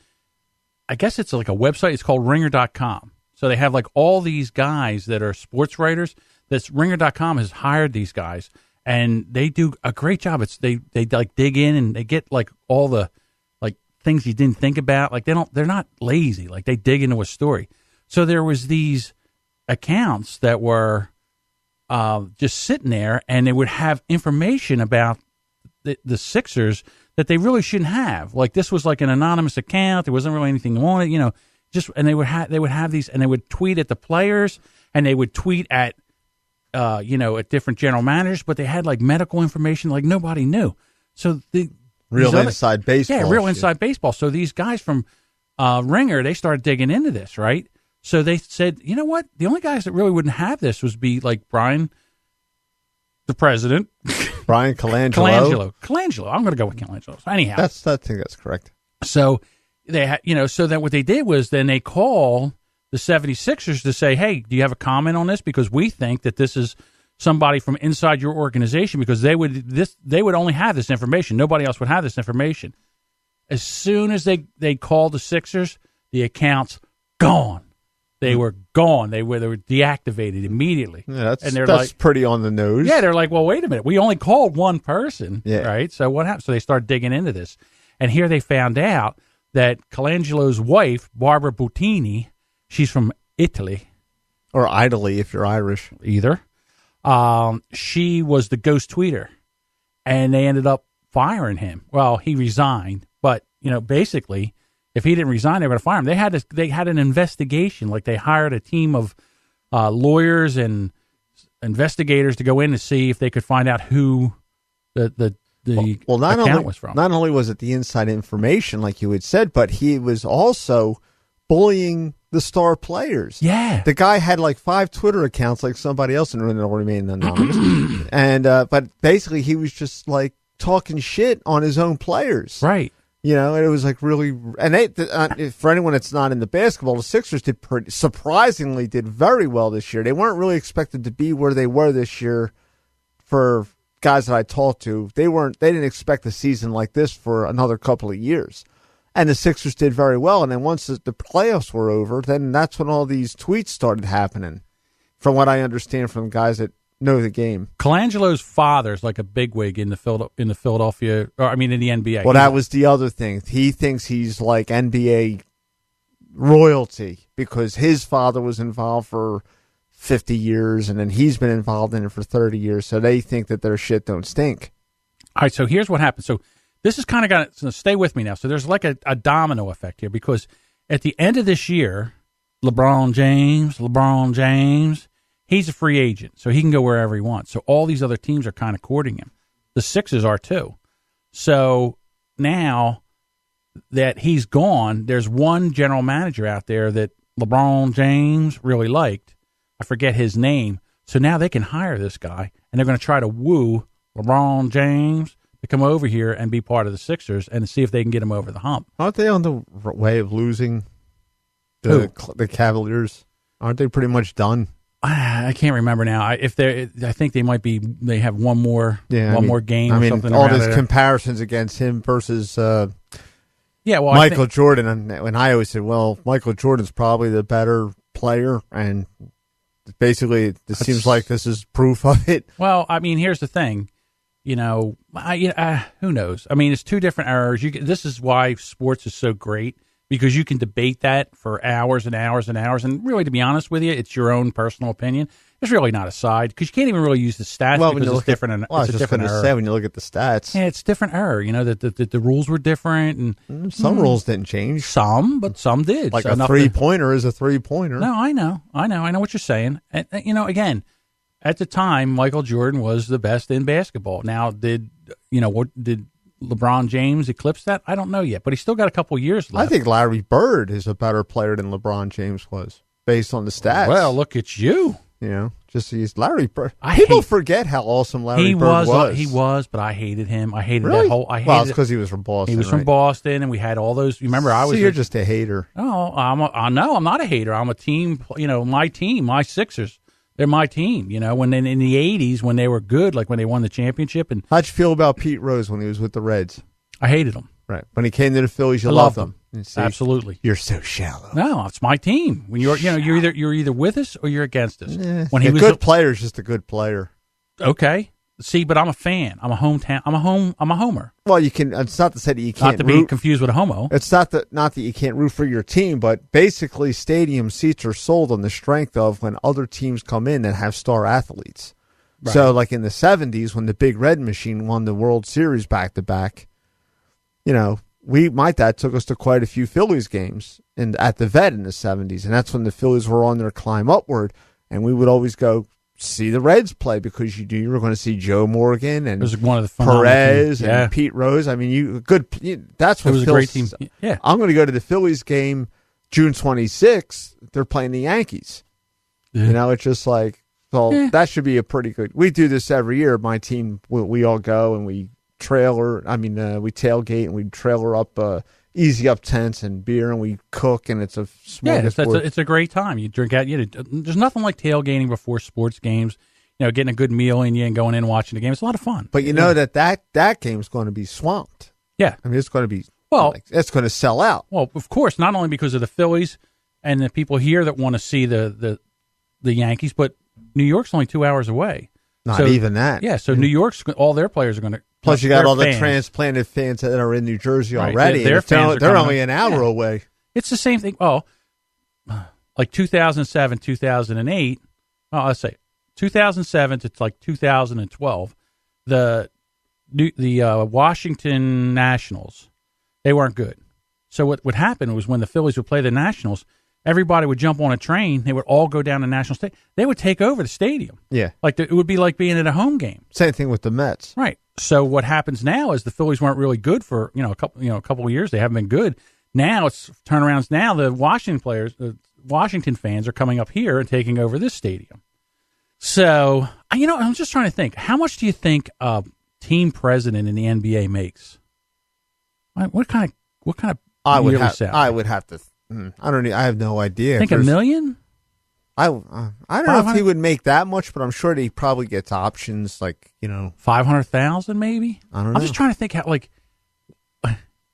I guess it's like a website. It's called ringer.com. So, they have like all these guys that are sports writers. This ringer.com has hired these guys, and they do a great job. They like dig in and they get like all the like things you didn't think about. Like they're not lazy. Like they dig into a story. So there was these accounts that were just sitting there, and they would have information about the Sixers that they really shouldn't have. Like this was like an anonymous account. There wasn't really anything on it, and they would have these, and they would tweet at the players, and they would tweet at at different general managers, but they had like medical information like nobody knew. So inside baseball. Yeah, real inside baseball. So these guys from Ringer, they started digging into this, right? So they said, you know what? The only guys that really wouldn't have this would be like Brian, the president. Brian Colangelo. Colangelo. I'm going to go with Colangelo. So anyhow. I think that's correct. So they had, so then what they did was then they call the 76ers to say, hey, do you have a comment on this? Because we think that this is somebody from inside your organization, because they would only have this information. Nobody else would have this information. As soon as they called the Sixers, the account's gone. They were gone. They were deactivated immediately. Yeah, that's pretty on the nose. Yeah, they're like, well, wait a minute. We only called one person, yeah. Right? So what happened? So they started digging into this. And here they found out that Colangelo's wife, Barbara Buttini, she's from Italy. Or Italy, if you're Irish. Either. She was the ghost tweeter. And they ended up firing him. Well, he resigned. But, basically, if he didn't resign, they were going to fire him. They had an investigation. Like, they hired a team of lawyers and investigators to go in to see if they could find out who the account was from. Not only was it the inside information, like you had said, but he was also bullying the star players. Yeah. The guy had like 5 Twitter accounts like somebody else, and it'll remain anonymous. And but basically he was just like talking shit on his own players. Right. And it was like really, and for anyone that's not in the basketball, the Sixers surprisingly did very well this year. They weren't really expected to be where they were this year. For guys that I talked to, they didn't expect a season like this for another couple of years. And the Sixers did very well. And then once the playoffs were over, then that's when all these tweets started happening, from what I understand from guys that know the game. Colangelo's father's like a bigwig in the Philadelphia, in the NBA. Well, that was the other thing. He thinks he's like NBA royalty because his father was involved for 50 years, and then he's been involved in it for 30 years. So they think that their shit don't stink. All right, so here's what happened. So this is kind of stay with me now. So there's like a domino effect here, because at the end of this year, LeBron James, he's a free agent, so he can go wherever he wants. So all these other teams are kind of courting him. The Sixers are too. So now that he's gone, there's one general manager out there that LeBron James really liked. I forget his name. So now they can hire this guy, and they're going to try to woo LeBron James to come over here and be part of the Sixers and see if they can get him over the hump. Aren't they on the way of losing the Cavaliers? Aren't they pretty much done? I can't remember now. I think they might be. They have one more game. I or mean, something all around these there. comparisons against him versus Well, Michael Jordan, and I always said, well, Michael Jordan's probably the better player, and basically, it seems like this is proof of it. Well, I mean, here's the thing. Who knows? I mean, it's two different eras. This is why sports is so great, because you can debate that for hours and hours and hours. And really, to be honest with you, it's your own personal opinion. It's really not a side, because you can't even really use the stats because it's different. Well, I was just going to say, when you look at the stats. Yeah, it's different era. That the rules were different. And some rules didn't change. But some did. Like a three-pointer is a three-pointer. No, I know what you're saying. And, again, at the time, Michael Jordan was the best in basketball. Now, did LeBron James eclipse that? I don't know yet, but he's still got a couple years left. I think Larry Bird is a better player than LeBron James was, based on the stats. Well, look at you. Just he's Larry Bird. People forget how awesome Larry Bird was. He was, but I hated him. I hated really? that whole. Well, it's because he was from Boston. He was from Boston, and we had all those. Remember, I was. You're just a hater. No, I'm not a hater. I'm a team. My team, my Sixers. They're my team. When in the '80s, when they were good, like when they won the championship. And how'd you feel about Pete Rose when he was with the Reds? I hated him. Right. When he came to the Phillies, you loved him. See, absolutely. You're so shallow. No, it's my team. When you're either with us or you're against us. When he was a good player, is just a good player. Okay. See, but I'm a fan. I'm a homer. Well, you can. It's not to say that you can't. Not to be confused with a homo. It's not that you can't root for your team, but basically, stadium seats are sold on the strength of when other teams come in and have star athletes. Right. So, like in the '70s, when the Big Red Machine won the World Series back to back, my dad took us to quite a few Phillies games at the Vet in the '70s, and that's when the Phillies were on their climb upward, and we would always go see the Reds play because you were going to see Joe Morgan and one of the Perez and Pete Rose. I mean, that's what it was a great team. Yeah, I'm going to go to the Phillies game June 26th. They're playing the Yankees. Yeah. It's just like, that should be a pretty good. We do this every year. My team, we all go and we we tailgate and we trailer up easy up tents and beer, and we cook, and it's a smorgasbord. It's a great time. You drink out. There's nothing like tailgating before sports games. Getting a good meal in you and going in and watching the game. It's a lot of fun. But that game's going to be swamped. Yeah, I mean, it's going to be it's going to sell out. Well, of course, not only because of the Phillies and the people here that want to see the Yankees, but New York's only 2 hours away. Not even that. Yeah, so New York's all their players are going to. Plus, you got all the transplanted fans that are in New Jersey already. Their fans they're only an hour away. It's the same thing. Oh, like 2007, 2008. Oh, let's say 2007 to like 2012. The Washington Nationals, they weren't good. So what happened was when the Phillies would play the Nationals, everybody would jump on a train. They would all go down to National Stadium. They would take over the stadium. Yeah, it would be like being at a home game. Same thing with the Mets. Right. So what happens now is the Phillies weren't really good for a couple of years. They haven't been good. Now it's turnarounds. Now the Washington fans are coming up here and taking over this stadium. So I'm just trying to think. How much do you think a team president in the NBA makes? What kind of yearly salary? I would have to. I have no idea. Think $1 million? I don't know if he would make that much, but I'm sure he probably gets options like, 500,000 maybe. I don't know. I'm just trying to think how,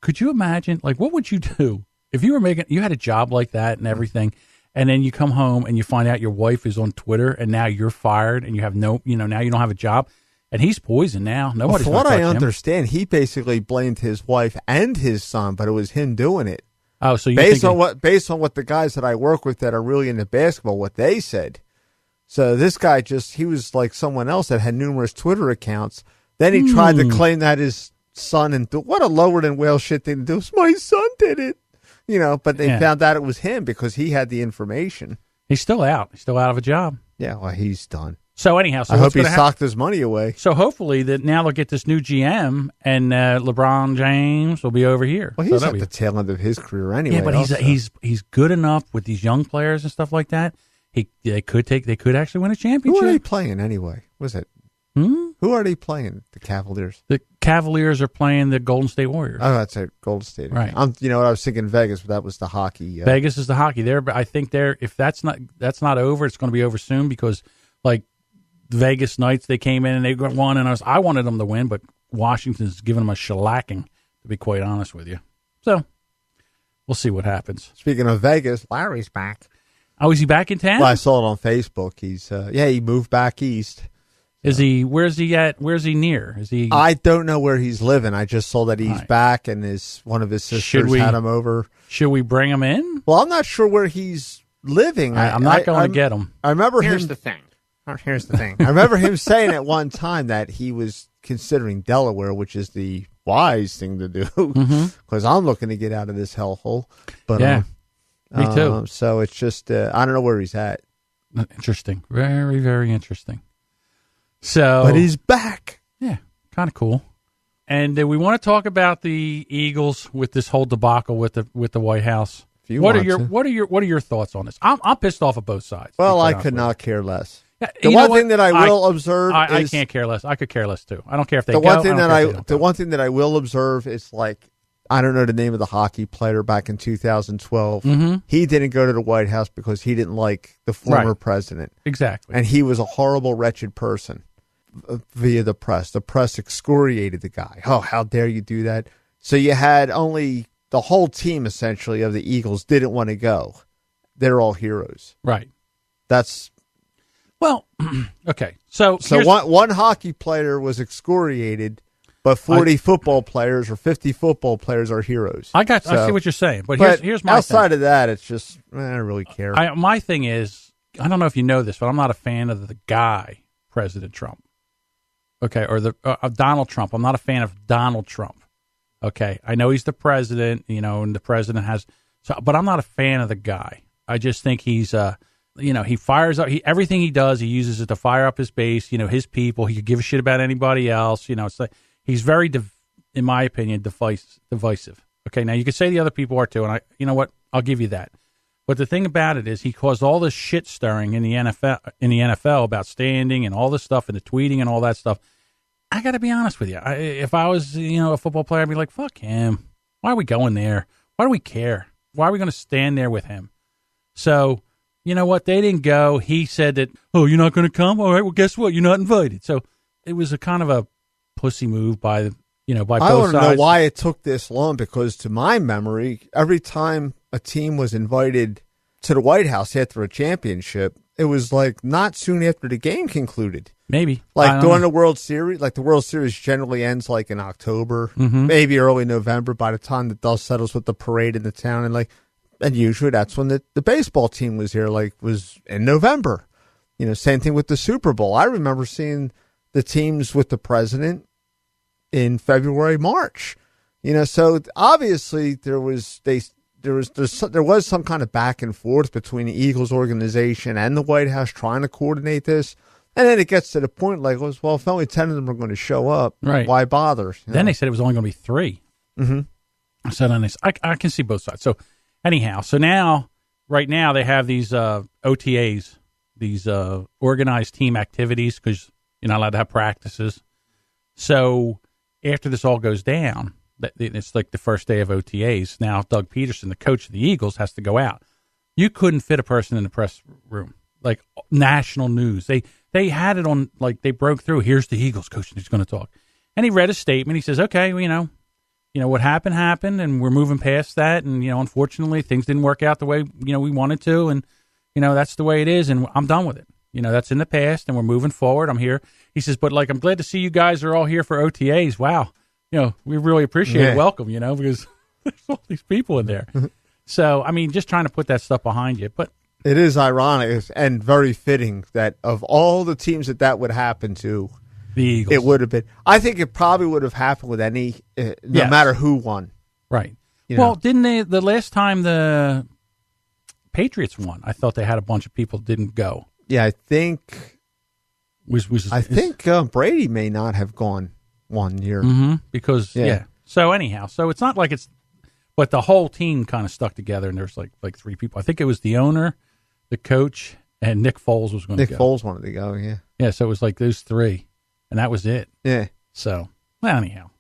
could you imagine, what would you do if you had a job like that and everything, and then you come home and you find out your wife is on Twitter and now you're fired and you have now you don't have a job and he's poisoned now. Nobody's from what I understand, him. He basically blamed his wife and his son, but it was him doing it. Oh, so based on what the guys that I work with that are really into basketball, what they said. So this guy he was like someone else that had numerous Twitter accounts. Then he tried to claim that his son, and what a lower than whale shit thing to do. My son did it. but they found out it was him because he had the information. He's still out. He's still out of a job. Yeah, well, he's done. So anyhow, I hope he socked his money away. So hopefully that now they'll get this new GM and LeBron James will be over here. Well, he's at the tail end of his career anyway. Yeah, but he's good enough with these young players and stuff like that. They could actually win a championship. Who are they playing anyway? Was it? Who are they playing? The Cavaliers. The Cavaliers are playing the Golden State Warriors. Oh, that's it. Golden State. Right. I was thinking Vegas, but that was the hockey. Vegas is the hockey. I think if that's not over, it's going to be over soon because like the Vegas Knights, they came in and they won, and I wanted them to win, but Washington's giving them a shellacking, to be quite honest with you. So we'll see what happens. Speaking of Vegas, Larry's back. Oh, is he back in town? Well, I saw it on Facebook. He's he moved back east. Is he? Where's he at? Where's he near? Is he? I don't know where he's living. I just saw that he's back, and one of his sisters had him over. Should we bring him in? Well, I'm not sure where he's living. I'm not going to get him. I remember Here's the thing. I remember him saying at one time that he was considering Delaware, which is the wise thing to do, because I'm looking to get out of this hellhole. But yeah, me too. So it's just I don't know where he's at. Interesting, very very interesting. So, but he's back. Yeah, kind of cool. And we want to talk about the Eagles with this whole debacle with the White House. What are your thoughts on this? I'm pissed off at both sides. Well, I could not care less. Yeah, the one thing that I will observe I can't care less. I could care less too. I don't care if they the go. One thing that I will observe is like I don't know the name of the hockey player back in 2012. He didn't go to the White House because he didn't like the former president. Exactly. And he was a horrible, wretched person via the press. The press excoriated the guy. Oh, how dare you do that? So you had only the whole team essentially of the Eagles didn't want to go. They're all heroes. Right. That's well, okay. So one hockey player was excoriated, but 40 football players or 50 football players are heroes. I see what you're saying, but here's my outside thing. of that, it's just I don't really care. My thing is, I don't know if you know this, but I'm not a fan of the guy President Trump. Okay, or of Donald Trump. I'm not a fan of Donald Trump. Okay, I know he's the president, and the president has. But I'm not a fan of the guy. I just think he's he fires up. Everything he does, he uses it to fire up his base. His people. He could give a shit about anybody else. It's like he's very, in my opinion, divisive. Okay, now you could say the other people are too, and you know what? I'll give you that. But the thing about it is, he caused all this shit stirring in the NFL about standing and all this stuff and the tweeting and all that stuff. I got to be honest with you. If I was a football player, I'd be like, fuck him. Why are we going there? Why do we care? Why are we going to stand there with him? So, you know what? They didn't go. He said that, oh, you're not going to come? All right, well, guess what? You're not invited. So it was a kind of a pussy move by both sides. I don't know why it took this long because to my memory, every time a team was invited to the White House after a championship, it was like not soon after the game concluded. Maybe. Like during the World Series, like the World Series generally ends like in October, maybe early November by the time the dust settles with the parade in the town. And usually that's when the baseball team was here, was in November. Same thing with the Super Bowl. I remember seeing the teams with the president in February, March. So obviously there was some kind of back and forth between the Eagles organization and the White House trying to coordinate this. And then it gets to the point well, if only 10 of them are going to show up, why bother? Then they said it was only going to be 3. Mm-hmm. So then I can see both sides. So anyhow, right now they have these OTAs, these organized team activities, because you're not allowed to have practices. So after this all goes down, it's like the first day of OTAs. Now Doug Peterson, the coach of the Eagles, has to go out. You couldn't fit a person in the press room, like national news. They had it on, they broke through. Here's the Eagles coach, and he's going to talk. And he read a statement. He says, okay, well, what happened, and we're moving past that. And, unfortunately, things didn't work out the way, we wanted to. And, that's the way it is. And I'm done with it. That's in the past, and we're moving forward. I'm here. He says, but, I'm glad to see you guys are all here for OTAs. Wow. We really appreciate it. Welcome, because there's all these people in there. So, just trying to put that stuff behind you. But it is ironic and very fitting that of all the teams that would happen to, the Eagles, it would have been. I think it probably would have happened with any, no matter who won. Right. Well, didn't they, the last time the Patriots won, I thought they had a bunch of people didn't go. Yeah, I think Brady may not have gone one year. Mm-hmm, because, So anyhow, so it's not like it's, but the whole team kind of stuck together, and there's like three people. I think it was the owner, the coach, and Nick Foles was going to go. Nick Foles wanted to go, yeah. Yeah, so it was like those three, and that was it. Yeah. So, well, anyhow,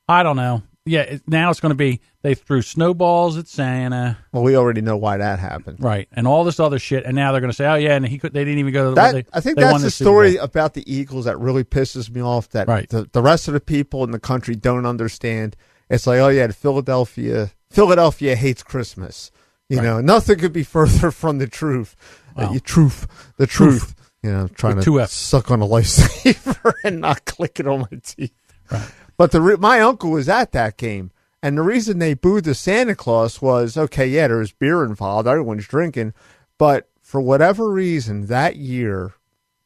I don't know. Yeah, now it's going to be, they threw snowballs at Santa. Well, we already know why that happened. Right, and all this other shit, and now they're going to say, oh, yeah, and they didn't even go to the I think that's the story about the Eagles that really pisses me off, that the rest of the people in the country don't understand. It's like, oh, yeah, Philadelphia hates Christmas. You know, nothing could be further from the truth. Wow. The truth. You know, trying to suck on a lifesaver and not click it on my teeth. Right. But my uncle was at that game, and the reason they booed the Santa Claus was, okay, yeah, there was beer involved, everyone's drinking, but for whatever reason that year,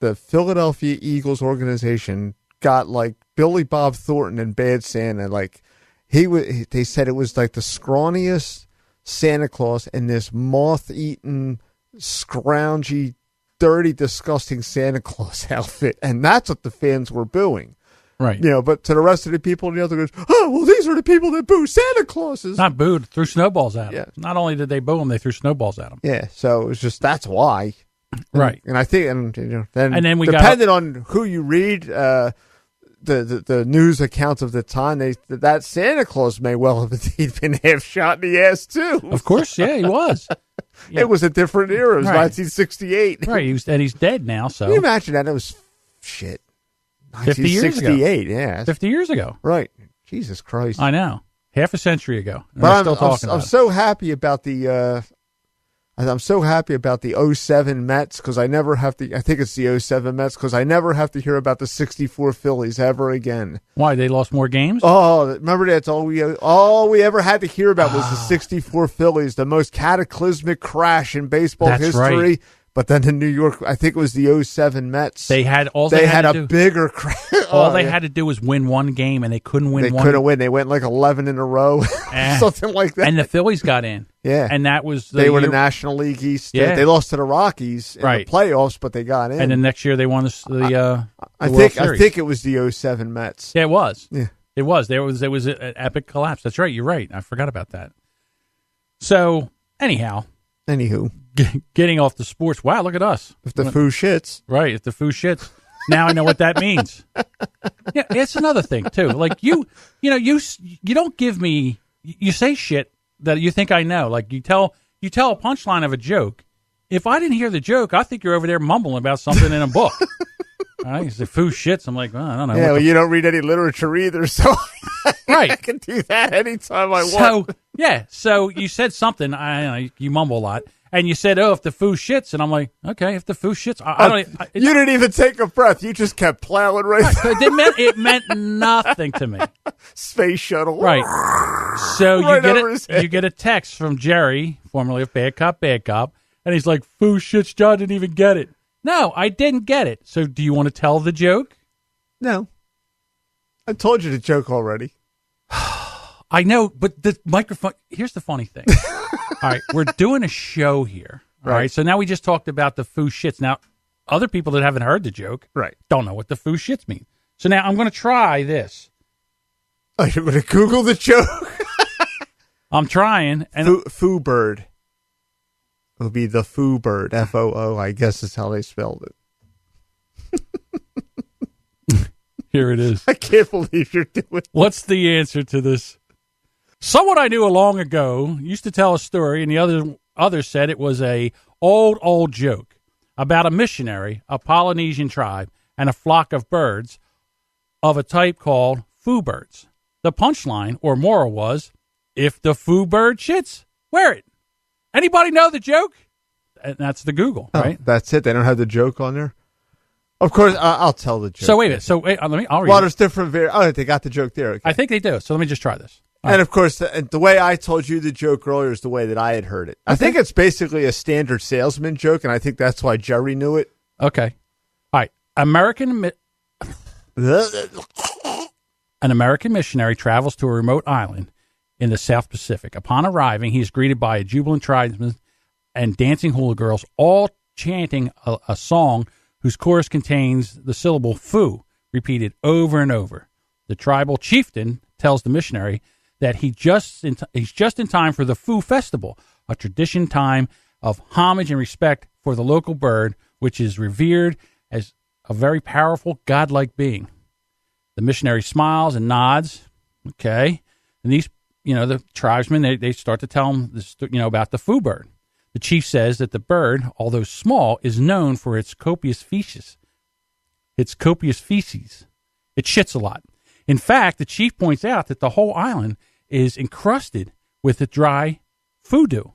the Philadelphia Eagles organization got like Billy Bob Thornton and Bad Santa. Like they said it was like the scrawniest Santa Claus in this moth-eaten, scroungy, dirty, disgusting Santa Claus outfit, and that's what the fans were booing. Right. You know, but to the rest of the people, the other goes, oh, well, these are the people that boo Santa Clauses. Not booed, threw snowballs at him. Yeah. Not only did they boo him, they threw snowballs at him. Yeah, so it was just, that's why. Right. And I think, then we depending on who you read, the news accounts of the time, that Santa Claus may well have indeed been half shot in the ass, too. Of course, yeah, he was. Yeah. It was a different era. It was 1968. Right, he's dead now, so. Can you imagine that? It was shit. 50 years ago. 1968, yeah. 50 years ago. Right. Jesus Christ. I know. Half a century ago. But I'm so happy about the I'm so happy about the 07 Mets, because I never have to, I think it's the 07 Mets, because I never have to hear about the 64 Phillies ever again. Why? They lost more games? Oh, remember, that's all we ever had to hear about was the 64 Phillies, the most cataclysmic crash in baseball history. Right. But then in New York, I think it was the 07 Mets. They had a bigger crash. All they had to do was win one game, and they couldn't win. They couldn't win. They went like 11 in a row, something like that. And the Phillies got in. Yeah, and that was they were the National League East. Yeah. They lost to the Rockies in the playoffs, but they got in. And then next year they won the I think it was the 07 Mets. Yeah, it was. Yeah, it was. There was an epic collapse. That's right. You're right. I forgot about that. So Anywho. Getting off the sports. Wow, look at us. If the foo shits. Right, if the foo shits. Now I know what that means. Yeah, it's another thing, too. Like, you don't give me, you say shit that you think I know. Like, you tell a punchline of a joke. If I didn't hear the joke, I think you're over there mumbling about something in a book. All right, you say foo shits. I'm like, well, I don't know. Yeah, well, you don't read any literature either, so right. I can do that anytime I want. So you said something. You mumble a lot. And you said, oh, if the foo shits. And I'm like, okay, if the foo shits. You didn't even take a breath. You just kept plowing right through. It meant nothing to me. Space shuttle. Right. So you get a text from Jerry, formerly of Bad Cop, and he's like, foo shits, John didn't even get it. No, I didn't get it. So do you want to tell the joke? No. I told you the joke already. I know, but the microphone, here's the funny thing. All right, we're doing a show here. All right. So now we just talked about the foo shits. Now, other people that haven't heard the joke don't know what the foo shits mean. So now I'm going to try this. Oh, you're going to Google the joke? I'm trying. And foo bird. It would be the foo bird. FOO, I guess is how they spelled it. Here it is. I can't believe you're doing it. What's the answer to this? Someone I knew long ago used to tell a story, and the others said it was a old joke about a missionary, a Polynesian tribe, and a flock of birds of a type called foo birds. The punchline, or moral, was, if the foo bird shits, wear it. Anybody know the joke? And that's the Google, right? That's it. They don't have the joke on there? Of course, I'll tell the joke. So wait a minute. I'll read it. There's different they got the joke there. Okay. I think they do. So let me just try this. And of course, the way I told you the joke earlier is the way that I had heard it. I think it's basically a standard salesman joke, and I think that's why Jerry knew it. Okay. All right. An American missionary travels to a remote island in the South Pacific. Upon arriving, he is greeted by a jubilant tribesman and dancing hula girls, all chanting a song whose chorus contains the syllable "foo," repeated over and over. The tribal chieftain tells the missionary that he's just in time for the Foo Festival, a tradition time of homage and respect for the local bird, which is revered as a very powerful, godlike being. The missionary smiles and nods. Okay. And these, the tribesmen, they start to tell him this, about the Foo bird. The chief says that the bird, although small, is known for its copious feces. It shits a lot. In fact, the chief points out that the whole island is encrusted with the dry Foo dew.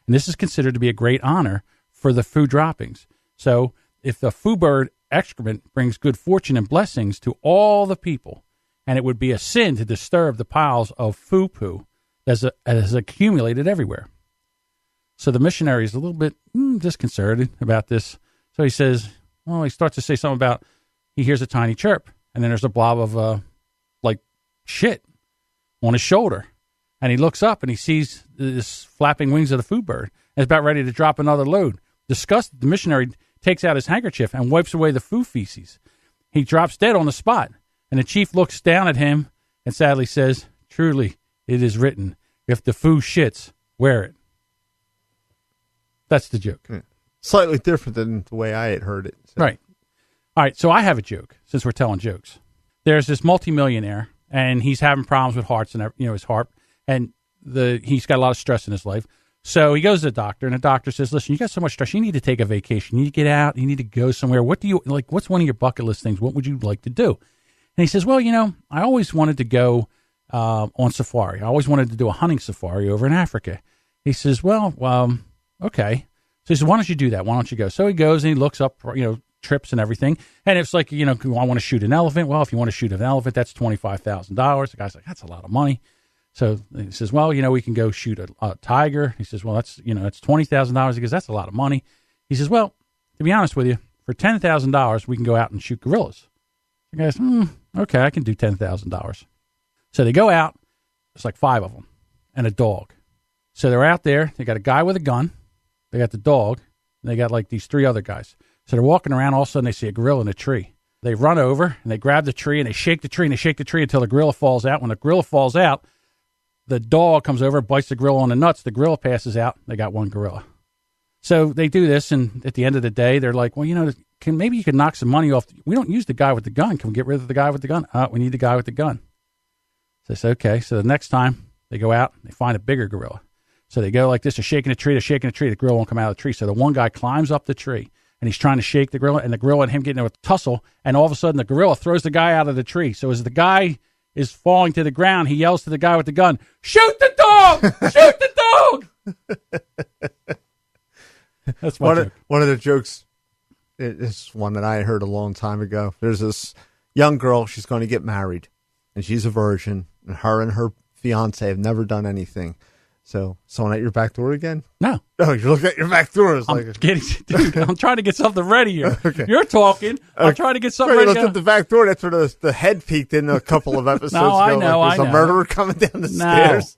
And this is considered to be a great honor for the Foo droppings. So if the Foo bird excrement brings good fortune and blessings to all the people, and it would be a sin to disturb the piles of Foo poo that has accumulated everywhere. So the missionary is a little bit disconcerted about this. So he says, he starts to say something about, he hears a tiny chirp, and then there's a blob of shit on his shoulder. And he looks up and he sees this flapping wings of the Foo bird and is about ready to drop another load. Disgusted, the missionary takes out his handkerchief and wipes away the Foo feces. He drops dead on the spot, and the chief looks down at him and sadly says, "Truly, it is written, if the Foo shits, wear it." That's the joke. Slightly different than the way I had heard it. So. Right. All right, so I have a joke, since we're telling jokes. There's this multimillionaire, and he's having problems with hearts and his heart, and he's got a lot of stress in his life. So he goes to the doctor, and the doctor says, "Listen, you got so much stress. You need to take a vacation. You need to get out. You need to go somewhere. What do you like? What's one of your bucket list things? What would you like to do?" And he says, "Well, I always wanted to go on safari. I always wanted to do a hunting safari over in Africa." He says, "Well, okay." So he says, "Why don't you do that? Why don't you go?" So he goes and he looks up, trips and everything. And it's like, I want to shoot an elephant. Well, if you want to shoot an elephant, that's $25,000. The guy's like, "That's a lot of money." So he says, "Well, we can go shoot a tiger." He says, "Well, that's $20,000. He goes, "That's a lot of money." He says, "Well, to be honest with you, for $10,000, we can go out and shoot gorillas." The guy says, "Okay, I can do $10,000. So they go out. There's like 5 of them and a dog. So they're out there. They got a guy with a gun. They got the dog. And they got like these 3 other guys. So they're walking around. All of a sudden, they see a gorilla in a tree. They run over and they grab the tree and they shake the tree and they shake the tree until the gorilla falls out. When the gorilla falls out, the dog comes over, bites the gorilla on the nuts. The gorilla passes out. They got 1 gorilla. So they do this, and at the end of the day, they're like, "Well, maybe you could knock some money off. We don't use the guy with the gun. Can we get rid of the guy with the gun? We need the guy with the gun." So they say, "Okay." So the next time they go out, they find a bigger gorilla. So they go like this, they're shaking a tree, the gorilla won't come out of the tree. So the one guy climbs up the tree, and he's trying to shake the gorilla, and the gorilla and him get into a tussle, and all of a sudden the gorilla throws the guy out of the tree. So as the guy is falling to the ground, he yells to the guy with the gun, "Shoot the dog! Shoot the dog!" That's my joke. One of the jokes is one that I heard a long time ago. There's this young girl, she's going to get married, and she's a virgin, and her fiance have never done anything. So, someone at your back door again? No. Oh, you're looking at your back door. I'm trying to get something ready here. Okay. You're talking. I'm trying to get something ready. You looked at the back door. That's where the head peeked in a couple of episodes ago. I know. There's a murderer coming down the stairs.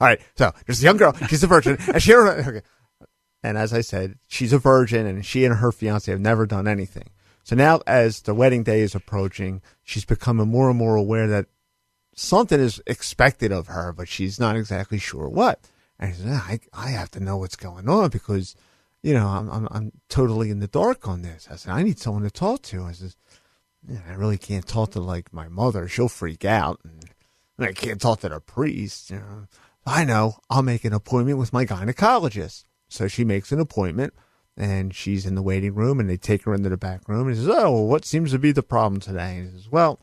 All right. So, there's a young girl. She's a virgin. And as I said, she's a virgin, and she and her fiance have never done anything. So now, as the wedding day is approaching, she's becoming more and more aware that something is expected of her, but she's not exactly sure what. And she says, I have to know what's going on because, I'm totally in the dark on this. I said, I need someone to talk to. I says, I really can't talk to like my mother. She'll freak out. And I can't talk to the priest. I know. I'll make an appointment with my gynecologist. So she makes an appointment, and she's in the waiting room, and they take her into the back room. And he says, "Oh, well, what seems to be the problem today?" And he says, "Well,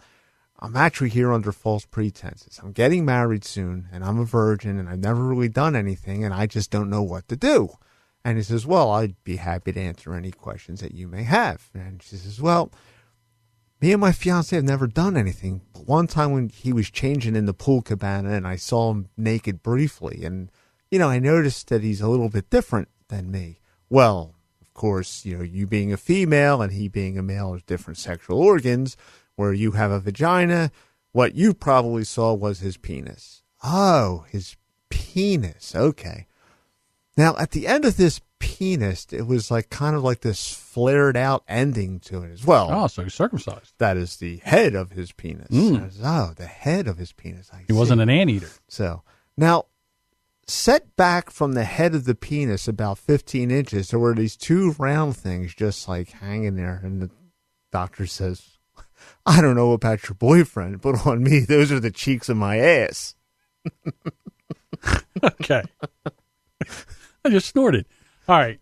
I'm actually here under false pretenses. I'm getting married soon, and I'm a virgin, and I've never really done anything, and I just don't know what to do." And he says, "Well, I'd be happy to answer any questions that you may have." And she says, "Well, me and my fiance have never done anything, but one time when he was changing in the pool cabana, and I saw him naked briefly, and, I noticed that he's a little bit different than me." Well, of course, you being a female and he being a male has different sexual organs. Where you have a vagina, what you probably saw was his penis. Oh, his penis. Okay. Now, at the end of this penis, it was like kind of like this flared out ending to it as well. Oh, so he's circumcised. That is the head of his penis. Oh, the head of his penis. He wasn't an anteater. So, now, set back from the head of the penis about 15 inches, there were these two round things just like hanging there. And the doctor says, I don't know about your boyfriend, but on me, those are the cheeks of my ass. Okay. I just snorted. All right.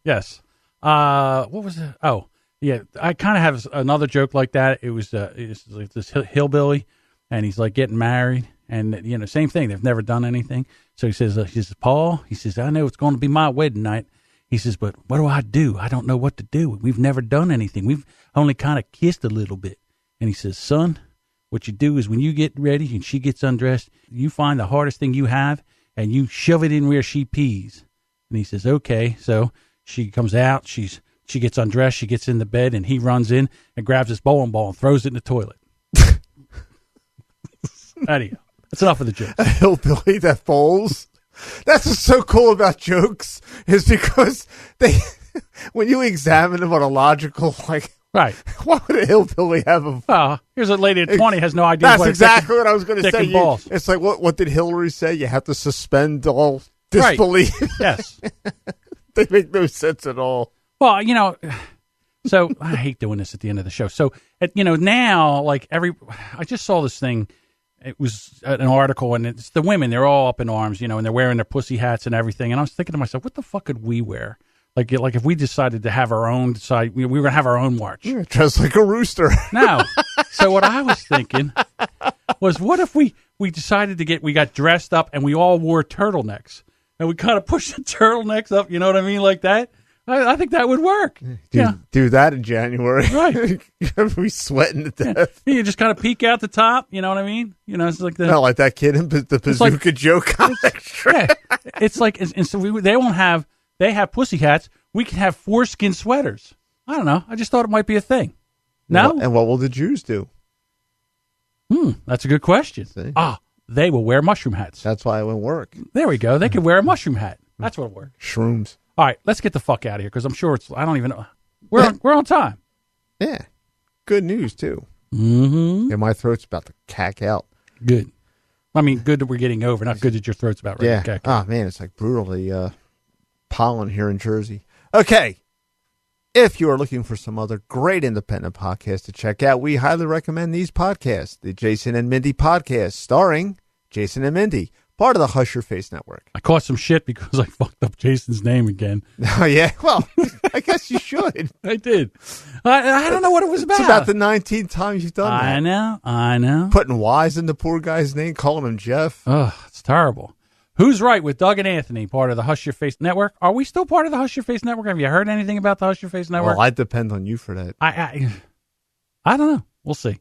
Yes. What was it? Oh, yeah. I kind of have another joke like that. It was like this hillbilly, and he's like getting married, and same thing. They've never done anything. So he says, Paul, he says, I know it's going to be my wedding night. He says, but what do I do? I don't know what to do. We've never done anything. We've only kind of kissed a little bit. And he says, son, what you do is when you get ready and she gets undressed, you find the hardest thing you have and you shove it in where she pees. And he says, okay. So she comes out, she gets undressed, she gets in the bed, and he runs in and grabs his bowling ball and throws it in the toilet. Anyhow, that's enough of the jokes. A hillbilly that bowls. That's what's so cool about jokes is because when you examine them on a logical, like, right. What would a hillbilly have of? Here's a lady at 20 has no idea. That's exactly what I was going to say. Balls. It's like, what did Hillary say? You have to suspend all disbelief. Right. Yes. They make no sense at all. Well, so I hate doing this at the end of the show. So, now, like I just saw this thing. It was an article, and it's the women. They're all up in arms, and they're wearing their pussy hats and everything. And I was thinking to myself, what the fuck could we wear? Like if we decided to have our own, we were going to have our own march. You're dressed like a rooster. No. So what I was thinking was, what if we decided we got dressed up and we all wore turtletnecks and we kind of pushed the turtlenecks up, you know what I mean? Like that. I think that would work. Do that in January. Right. You're going to be sweating to death. Yeah, you just kind of peek out the top, you know what I mean? It's like like that kid in the Bazooka Joe comic. Yeah. It's like, and so they have pussy hats. We can have foreskin sweaters. I don't know. I just thought it might be a thing. No? And what will the Jews do? That's a good question. See? They will wear mushroom hats. That's why it won't work. There we go. They could wear a mushroom hat. That's what will work. Shrooms. All right, let's get the fuck out of here because I'm sure I don't even know. We're on time. Yeah. Good news, too. Mm-hmm. Yeah, my throat's about to cack out. Good. I mean, good that we're getting over, not good that your throat's about ready to cack out. Oh, man, it's like brutally pollen here in Jersey. Okay. If you are looking for some other great independent podcasts to check out, we highly recommend these podcasts. The Jason and Mindy podcast, starring Jason and Mindy, part of the Hush Your Face Network. I caught some shit because I fucked up Jason's name again. Oh, yeah? Well, I guess you should. I did. I don't know what it was about. It's about the 19th time you've done that. I know. Putting Y's in the poor guy's name, calling him Jeff. Oh, it's terrible. Who's Right with Doug and Anthony, part of the Hush Your Face Network. Are we still part of the Hush Your Face Network? Have you heard anything about the Hush Your Face Network? Well, I depend on you for that. I don't know. We'll see.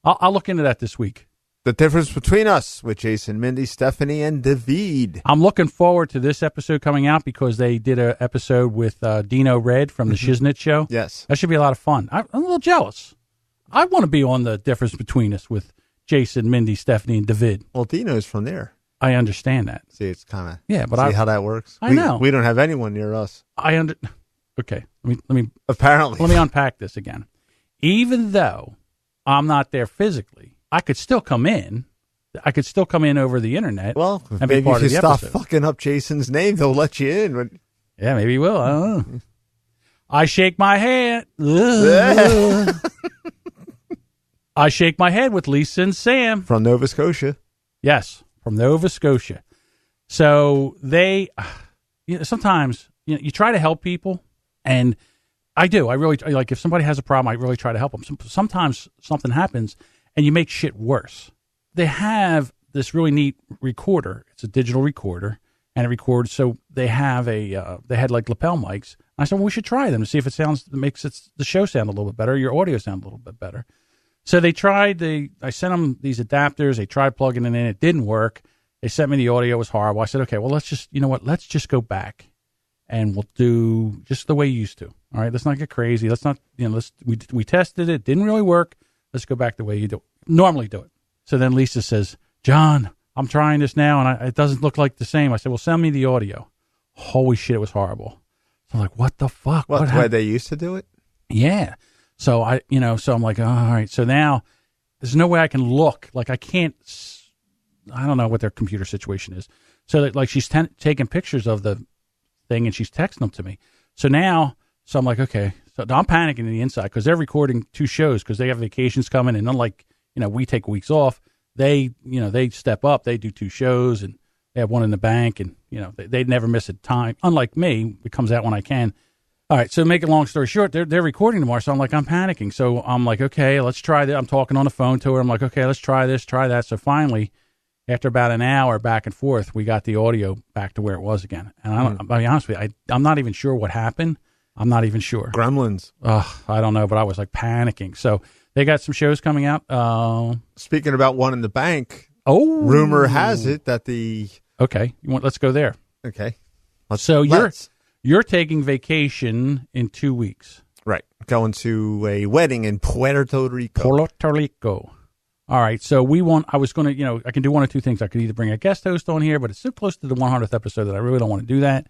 I'll look into that this week. The difference between us with Jason, Mindy, Stephanie, and David. I'm looking forward to this episode coming out because they did an episode with Dino Red from the Shiznit Show. Yes. That should be a lot of fun. I'm a little jealous. I want to be on the difference between us with Jason, Mindy, Stephanie, and David. Well, Dino's from there. I understand that. See, it's kind of but see how that works. I know we don't have anyone near us. Okay, let me apparently let me unpack this again. Even though I'm not there physically, I could still come in. I could still come in over the internet. Well, and maybe be part if you of the stop episode. fucking up Jason's name, they'll let you in. Yeah, maybe he will. I don't know. I shake my head. I shake my head with Lisa and Sam from Nova Scotia. Yes, from Nova Scotia. So they, sometimes you try to help people, and I do. I really like if somebody has a problem, I really try to help them. Sometimes something happens, and you make shit worse. They have this really neat recorder. It's a digital recorder, and it records. So they have they had like lapel mics. And I said, well, we should try them to see if it makes the show sound a little bit better, your audio sound a little bit better. So they tried. I sent them these adapters. They tried plugging it in. It didn't work. They sent me the audio. It was horrible. I said, okay, well, let's just, let's just go back and we'll do just the way you used to. All right, let's not get crazy. Let's not, we tested it. Didn't really work. Let's go back the way you normally do it. So then Lisa says, John, I'm trying this now, and it doesn't look like the same. I said, well, send me the audio. Holy shit, it was horrible. So I'm like, what the fuck? What the way they used to do it? Yeah. So so I'm like, oh, all right. So now there's no way I can look. Like I can't, I don't know what their computer situation is. So that, like she's taking pictures of the thing and she's texting them to me. So I'm like, okay. So I'm panicking in the inside because they're recording 2 shows because they have vacations coming. And unlike, we take weeks off, they step up, they do 2 shows and they have one in the bank and, they never miss a time. Unlike me, it comes out when I can. All right. So make a long story short, they're recording tomorrow. So I'm like, I'm panicking. So I'm like, okay, let's try that. I'm talking on the phone to her. I'm like, okay, let's try this, try that. So finally, after about an hour back and forth, we got the audio back to where it was again. And I'll be honest with you, I'm not even sure what happened. I'm not even sure. Gremlins. I don't know, but I was like panicking. So they got some shows coming out. Speaking about one in the bank. Oh, rumor has it that Okay, let's go there. Okay. You're taking vacation in 2 weeks. Right. Going to a wedding in Puerto Rico. Puerto Rico. All right. So I was going to, I can do one or two things. I could either bring a guest host on here, but it's so close to the 100th episode that I really don't want to do that.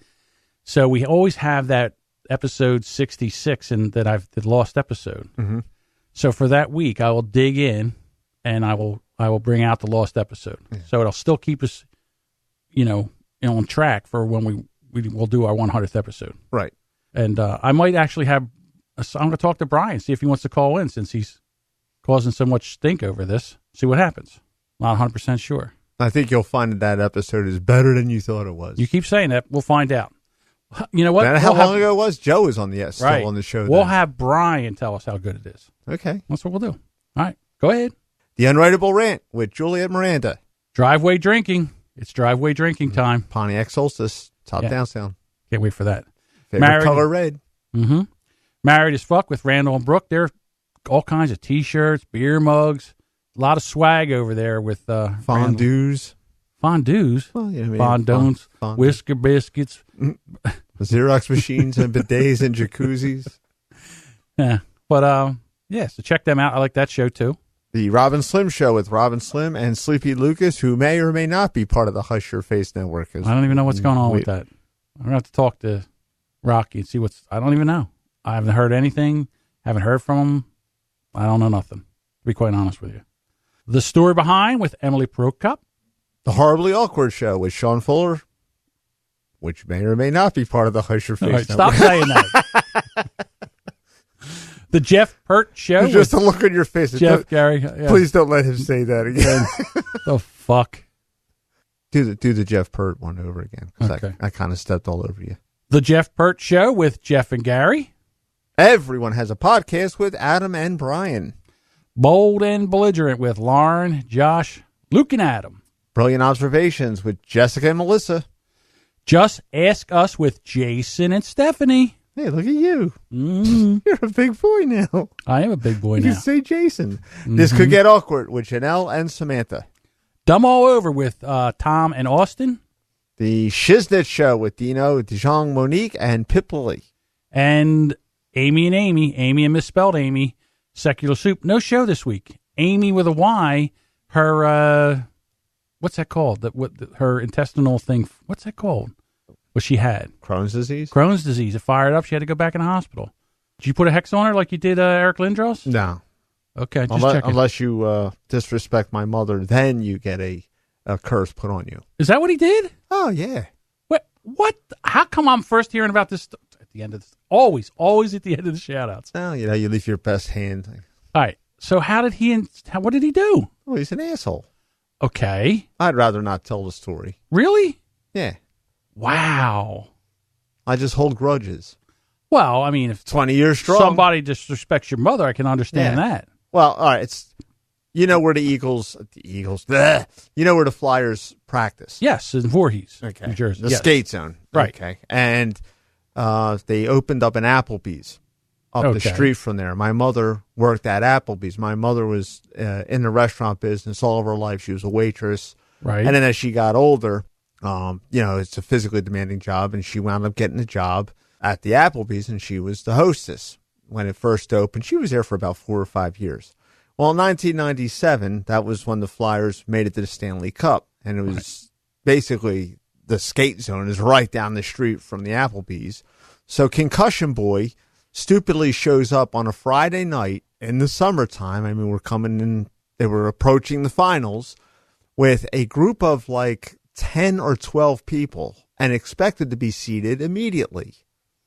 So we always have that episode 66 and the lost episode. Mm-hmm. So for that week, I will dig in and I will bring out the lost episode. Yeah. So it'll still keep us, on track for when we'll do our 100th episode. Right. And I might actually I'm going to talk to Brian, see if he wants to call in since he's causing so much stink over this. See what happens. Not 100% sure. I think you'll find that episode is better than you thought it was. You keep saying that. We'll find out. You know what? How long ago it was? Joe was on the still on the show. We'll have Brian tell us how good it is. Okay. That's what we'll do. All right. Go ahead. The Unwritable Rant with Juliet Miranda. Driveway drinking. It's driveway drinking time. Pontiac Solstice. Top down sound. Can't wait for that. Favorite color red. Mm-hmm. Married as fuck with Randall and Brooke. They're all kinds of T-shirts, beer mugs, a lot of swag over there with fondues. Fondues? Well, fondants, whisker biscuits. Xerox machines and bidets and jacuzzis. Yeah. But, so check them out. I like that show, too. The Robin Slim Show with Robin Slim and Sleepy Lucas, who may or may not be part of the Hush Your Face Network. I don't even know what's going on with that. I'm going to have to talk to Rocky and see I don't even know. I haven't heard anything. Haven't heard from him. I don't know nothing, to be quite honest with you. The Story Behind with Emily Prokop. The Horribly Awkward Show with Sean Fuller, which may or may not be part of the Hush Your Face Network. Stop saying that. The Jeff Pert Show. Just a look on your face. Jeff Gary. Yeah. Please don't let him say that again. The fuck? Do the Jeff Pert one over again. Okay. I kind of stepped all over you. The Jeff Pert Show with Jeff and Gary. Everyone has a podcast with Adam and Brian. Bold and Belligerent with Lauren, Josh, Luke, and Adam. Brilliant Observations with Jessica and Melissa. Just Ask Us with Jason and Stephanie. Hey, look at you. Mm-hmm. You're a big boy now. I am a big boy now. You can say Jason. Mm-hmm. This Could Get Awkward with Janelle and Samantha. Dumb All Over with Tom and Austin. The Shiznit Show with Dino, Dijon, Monique, and Pip Lily. And Amy and Misspelled Amy. Secular Soup. No show this week. Amy with a Y. Her, what's that called? Her intestinal thing. What's that called? What she had? Crohn's disease? Crohn's disease. It fired up. She had to go back in the hospital. Did you put a hex on her like you did Eric Lindros? No. Okay, just checking. Unless you disrespect my mother, then you get a curse put on you. Is that what he did? Oh, yeah. What? How come I'm first hearing about this at the end of this? Always at the end of the shout-outs. Well, you leave your best hand. All right. So what did he do? Oh, he's an asshole. Okay. I'd rather not tell the story. Really? Yeah. Wow. I just hold grudges. Well, I mean, if 20 years strong. Somebody disrespects your mother, I can understand that. Well, all right. Where the Eagles, bleh, where the Flyers practice. Yes, in Voorhees, okay. New Jersey. The skate zone. Right. Okay. And they opened up an Applebee's up the street from there. My mother worked at Applebee's. My mother was in the restaurant business all of her life. She was a waitress. Right. And then as she got older, it's a physically demanding job, and she wound up getting a job at the Applebee's, and she was the hostess when it first opened. She was there for about 4 or 5 years. Well, in 1997, that was when the Flyers made it to the Stanley Cup. and it was basically the skate zone is right down the street from the Applebee's. So Concussion Boy stupidly shows up on a Friday night in the summertime. I mean, we're coming in, they were approaching the finals with a group of like 10 or 12 people and expected to be seated immediately.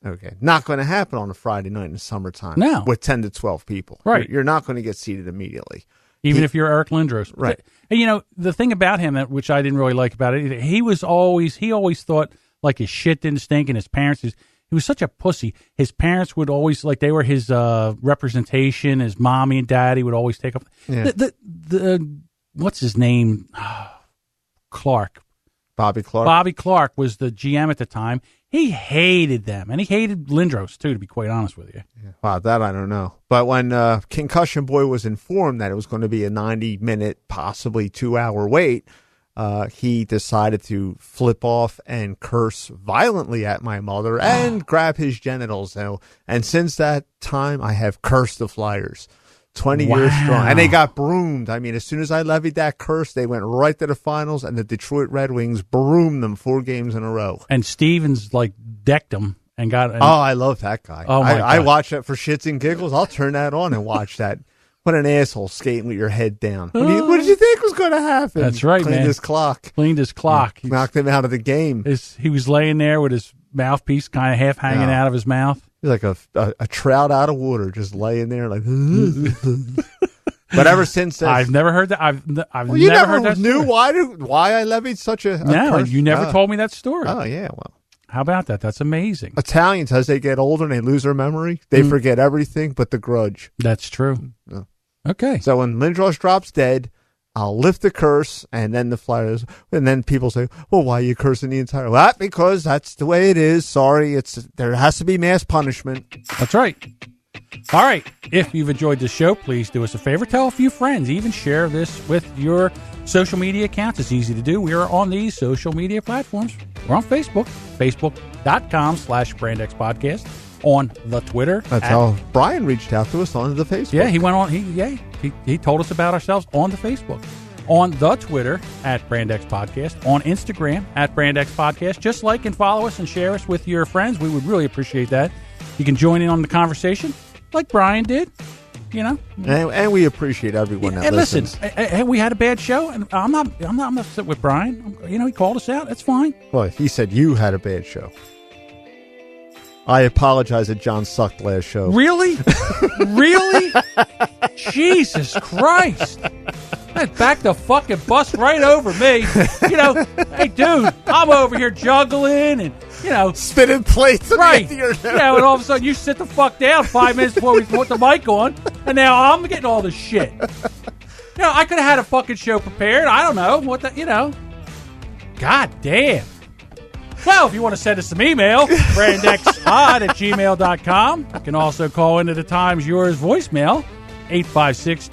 Okay. Not going to happen on a Friday night in the summertime. No. With 10 to 12 people. Right. You're not going to get seated immediately. Even if you're Eric Lindros. Right. And, you know, the thing about him, which I didn't really like about it, he always thought like his shit didn't stink, and his parents, he was such a pussy. His parents would always, like, they were his representation. His mommy and daddy would always take up. Yeah. What's his name? Clark. Bobby Clark. Bobby Clark was the GM at the time. He hated them, and he hated Lindros, too, to be quite honest with you. Yeah. Wow, that I don't know. But when Concussion Boy was informed that it was going to be a 90-minute, possibly 2-hour wait, he decided to flip off and curse violently at my mother and grab his genitals. And since that time, I have cursed the Flyers. 20 years strong. And they got broomed. I mean, as soon as I levied that curse, they went right to the finals, and the Detroit Red Wings broomed them 4 games in a row. And Stevens, like, decked them and got... Oh, I love that guy. Oh, my God. I watch that for shits and giggles. I'll turn that on and watch that. What an asshole, skating with your head down. What did you think was going to happen? That's right, Cleaned man. his clock. Cleaned his clock. Yeah, knocked him out of the game. He was laying there with his mouthpiece kind of half hanging out of his mouth. He's like a trout out of water, just laying there like... But ever since then, I've never heard that. I've you never heard that knew story. why I levied such a No, curse? you never told me that story. Oh, yeah, well. How about that? That's amazing. Italians, as they get older and they lose their memory, they forget everything but the grudge. That's true. Yeah. Okay. So when Lindros drops dead, I'll lift the curse, and then the Flyers, and then people say, well, why are you cursing the entire... Well, because that's the way it is. Sorry, there has to be mass punishment. That's right. All right. If you've enjoyed this show, please do us a favor. Tell a few friends. Even share this with your social media accounts. It's easy to do. We are on these social media platforms. We're on Facebook, facebook.com/BrandXPodcast. On the Twitter. That's how Brian reached out to us on the Facebook. Yeah, he went on. He told us about ourselves on the Facebook. On the Twitter @BrandXPodcast. On Instagram @BrandXPodcast. Just like and follow us and share us with your friends. We would really appreciate that. You can join in on the conversation like Brian did, you know. And we appreciate everyone that listens. Listen, we had a bad show, and I'm not upset with Brian. You know, he called us out. That's fine. Well, he said you had a bad show. I apologize that John sucked last show. Really? Really? Jesus Christ. That backed the fucking bus right over me. You know, hey, dude, I'm over here juggling and, you know. Spinning plates. Right. You know, and all of a sudden you sit the fuck down 5 minutes before we put the mic on, and now I'm getting all this shit. You know, I could have had a fucking show prepared. I don't know. God damn. Well, if you want to send us some email, brandxpod@gmail.com. You can also call into the Times Yours voicemail, 856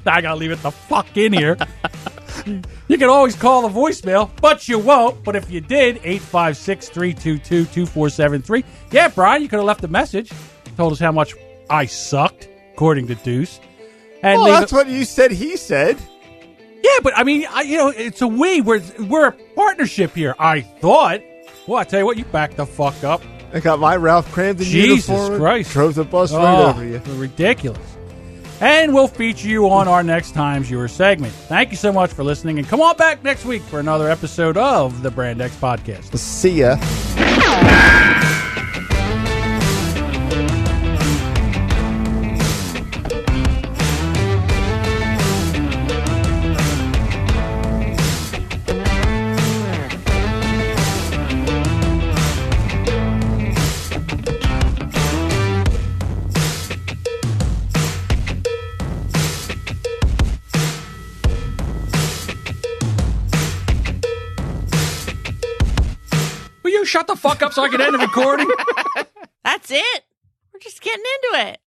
I gotta leave it the fuck in here. You can always call the voicemail, but you won't. But if you did, 856-322-2473. Yeah, Brian, you could have left a message. Told us how much I sucked, according to Deuce. And well, that's what you said he said. Yeah, but I mean, it's a we. We're a partnership here. I thought. Well, I tell you what, you backed the fuck up. I got my Ralph Cramden Jesus uniform. Christ. Drove the bus right over you. Ridiculous. And we'll feature you on our next Times Your segment. Thank you so much for listening, and come on back next week for another episode of the Brand X Podcast. See ya. Will you shut the fuck up so I can end the recording? That's it. We're just getting into it.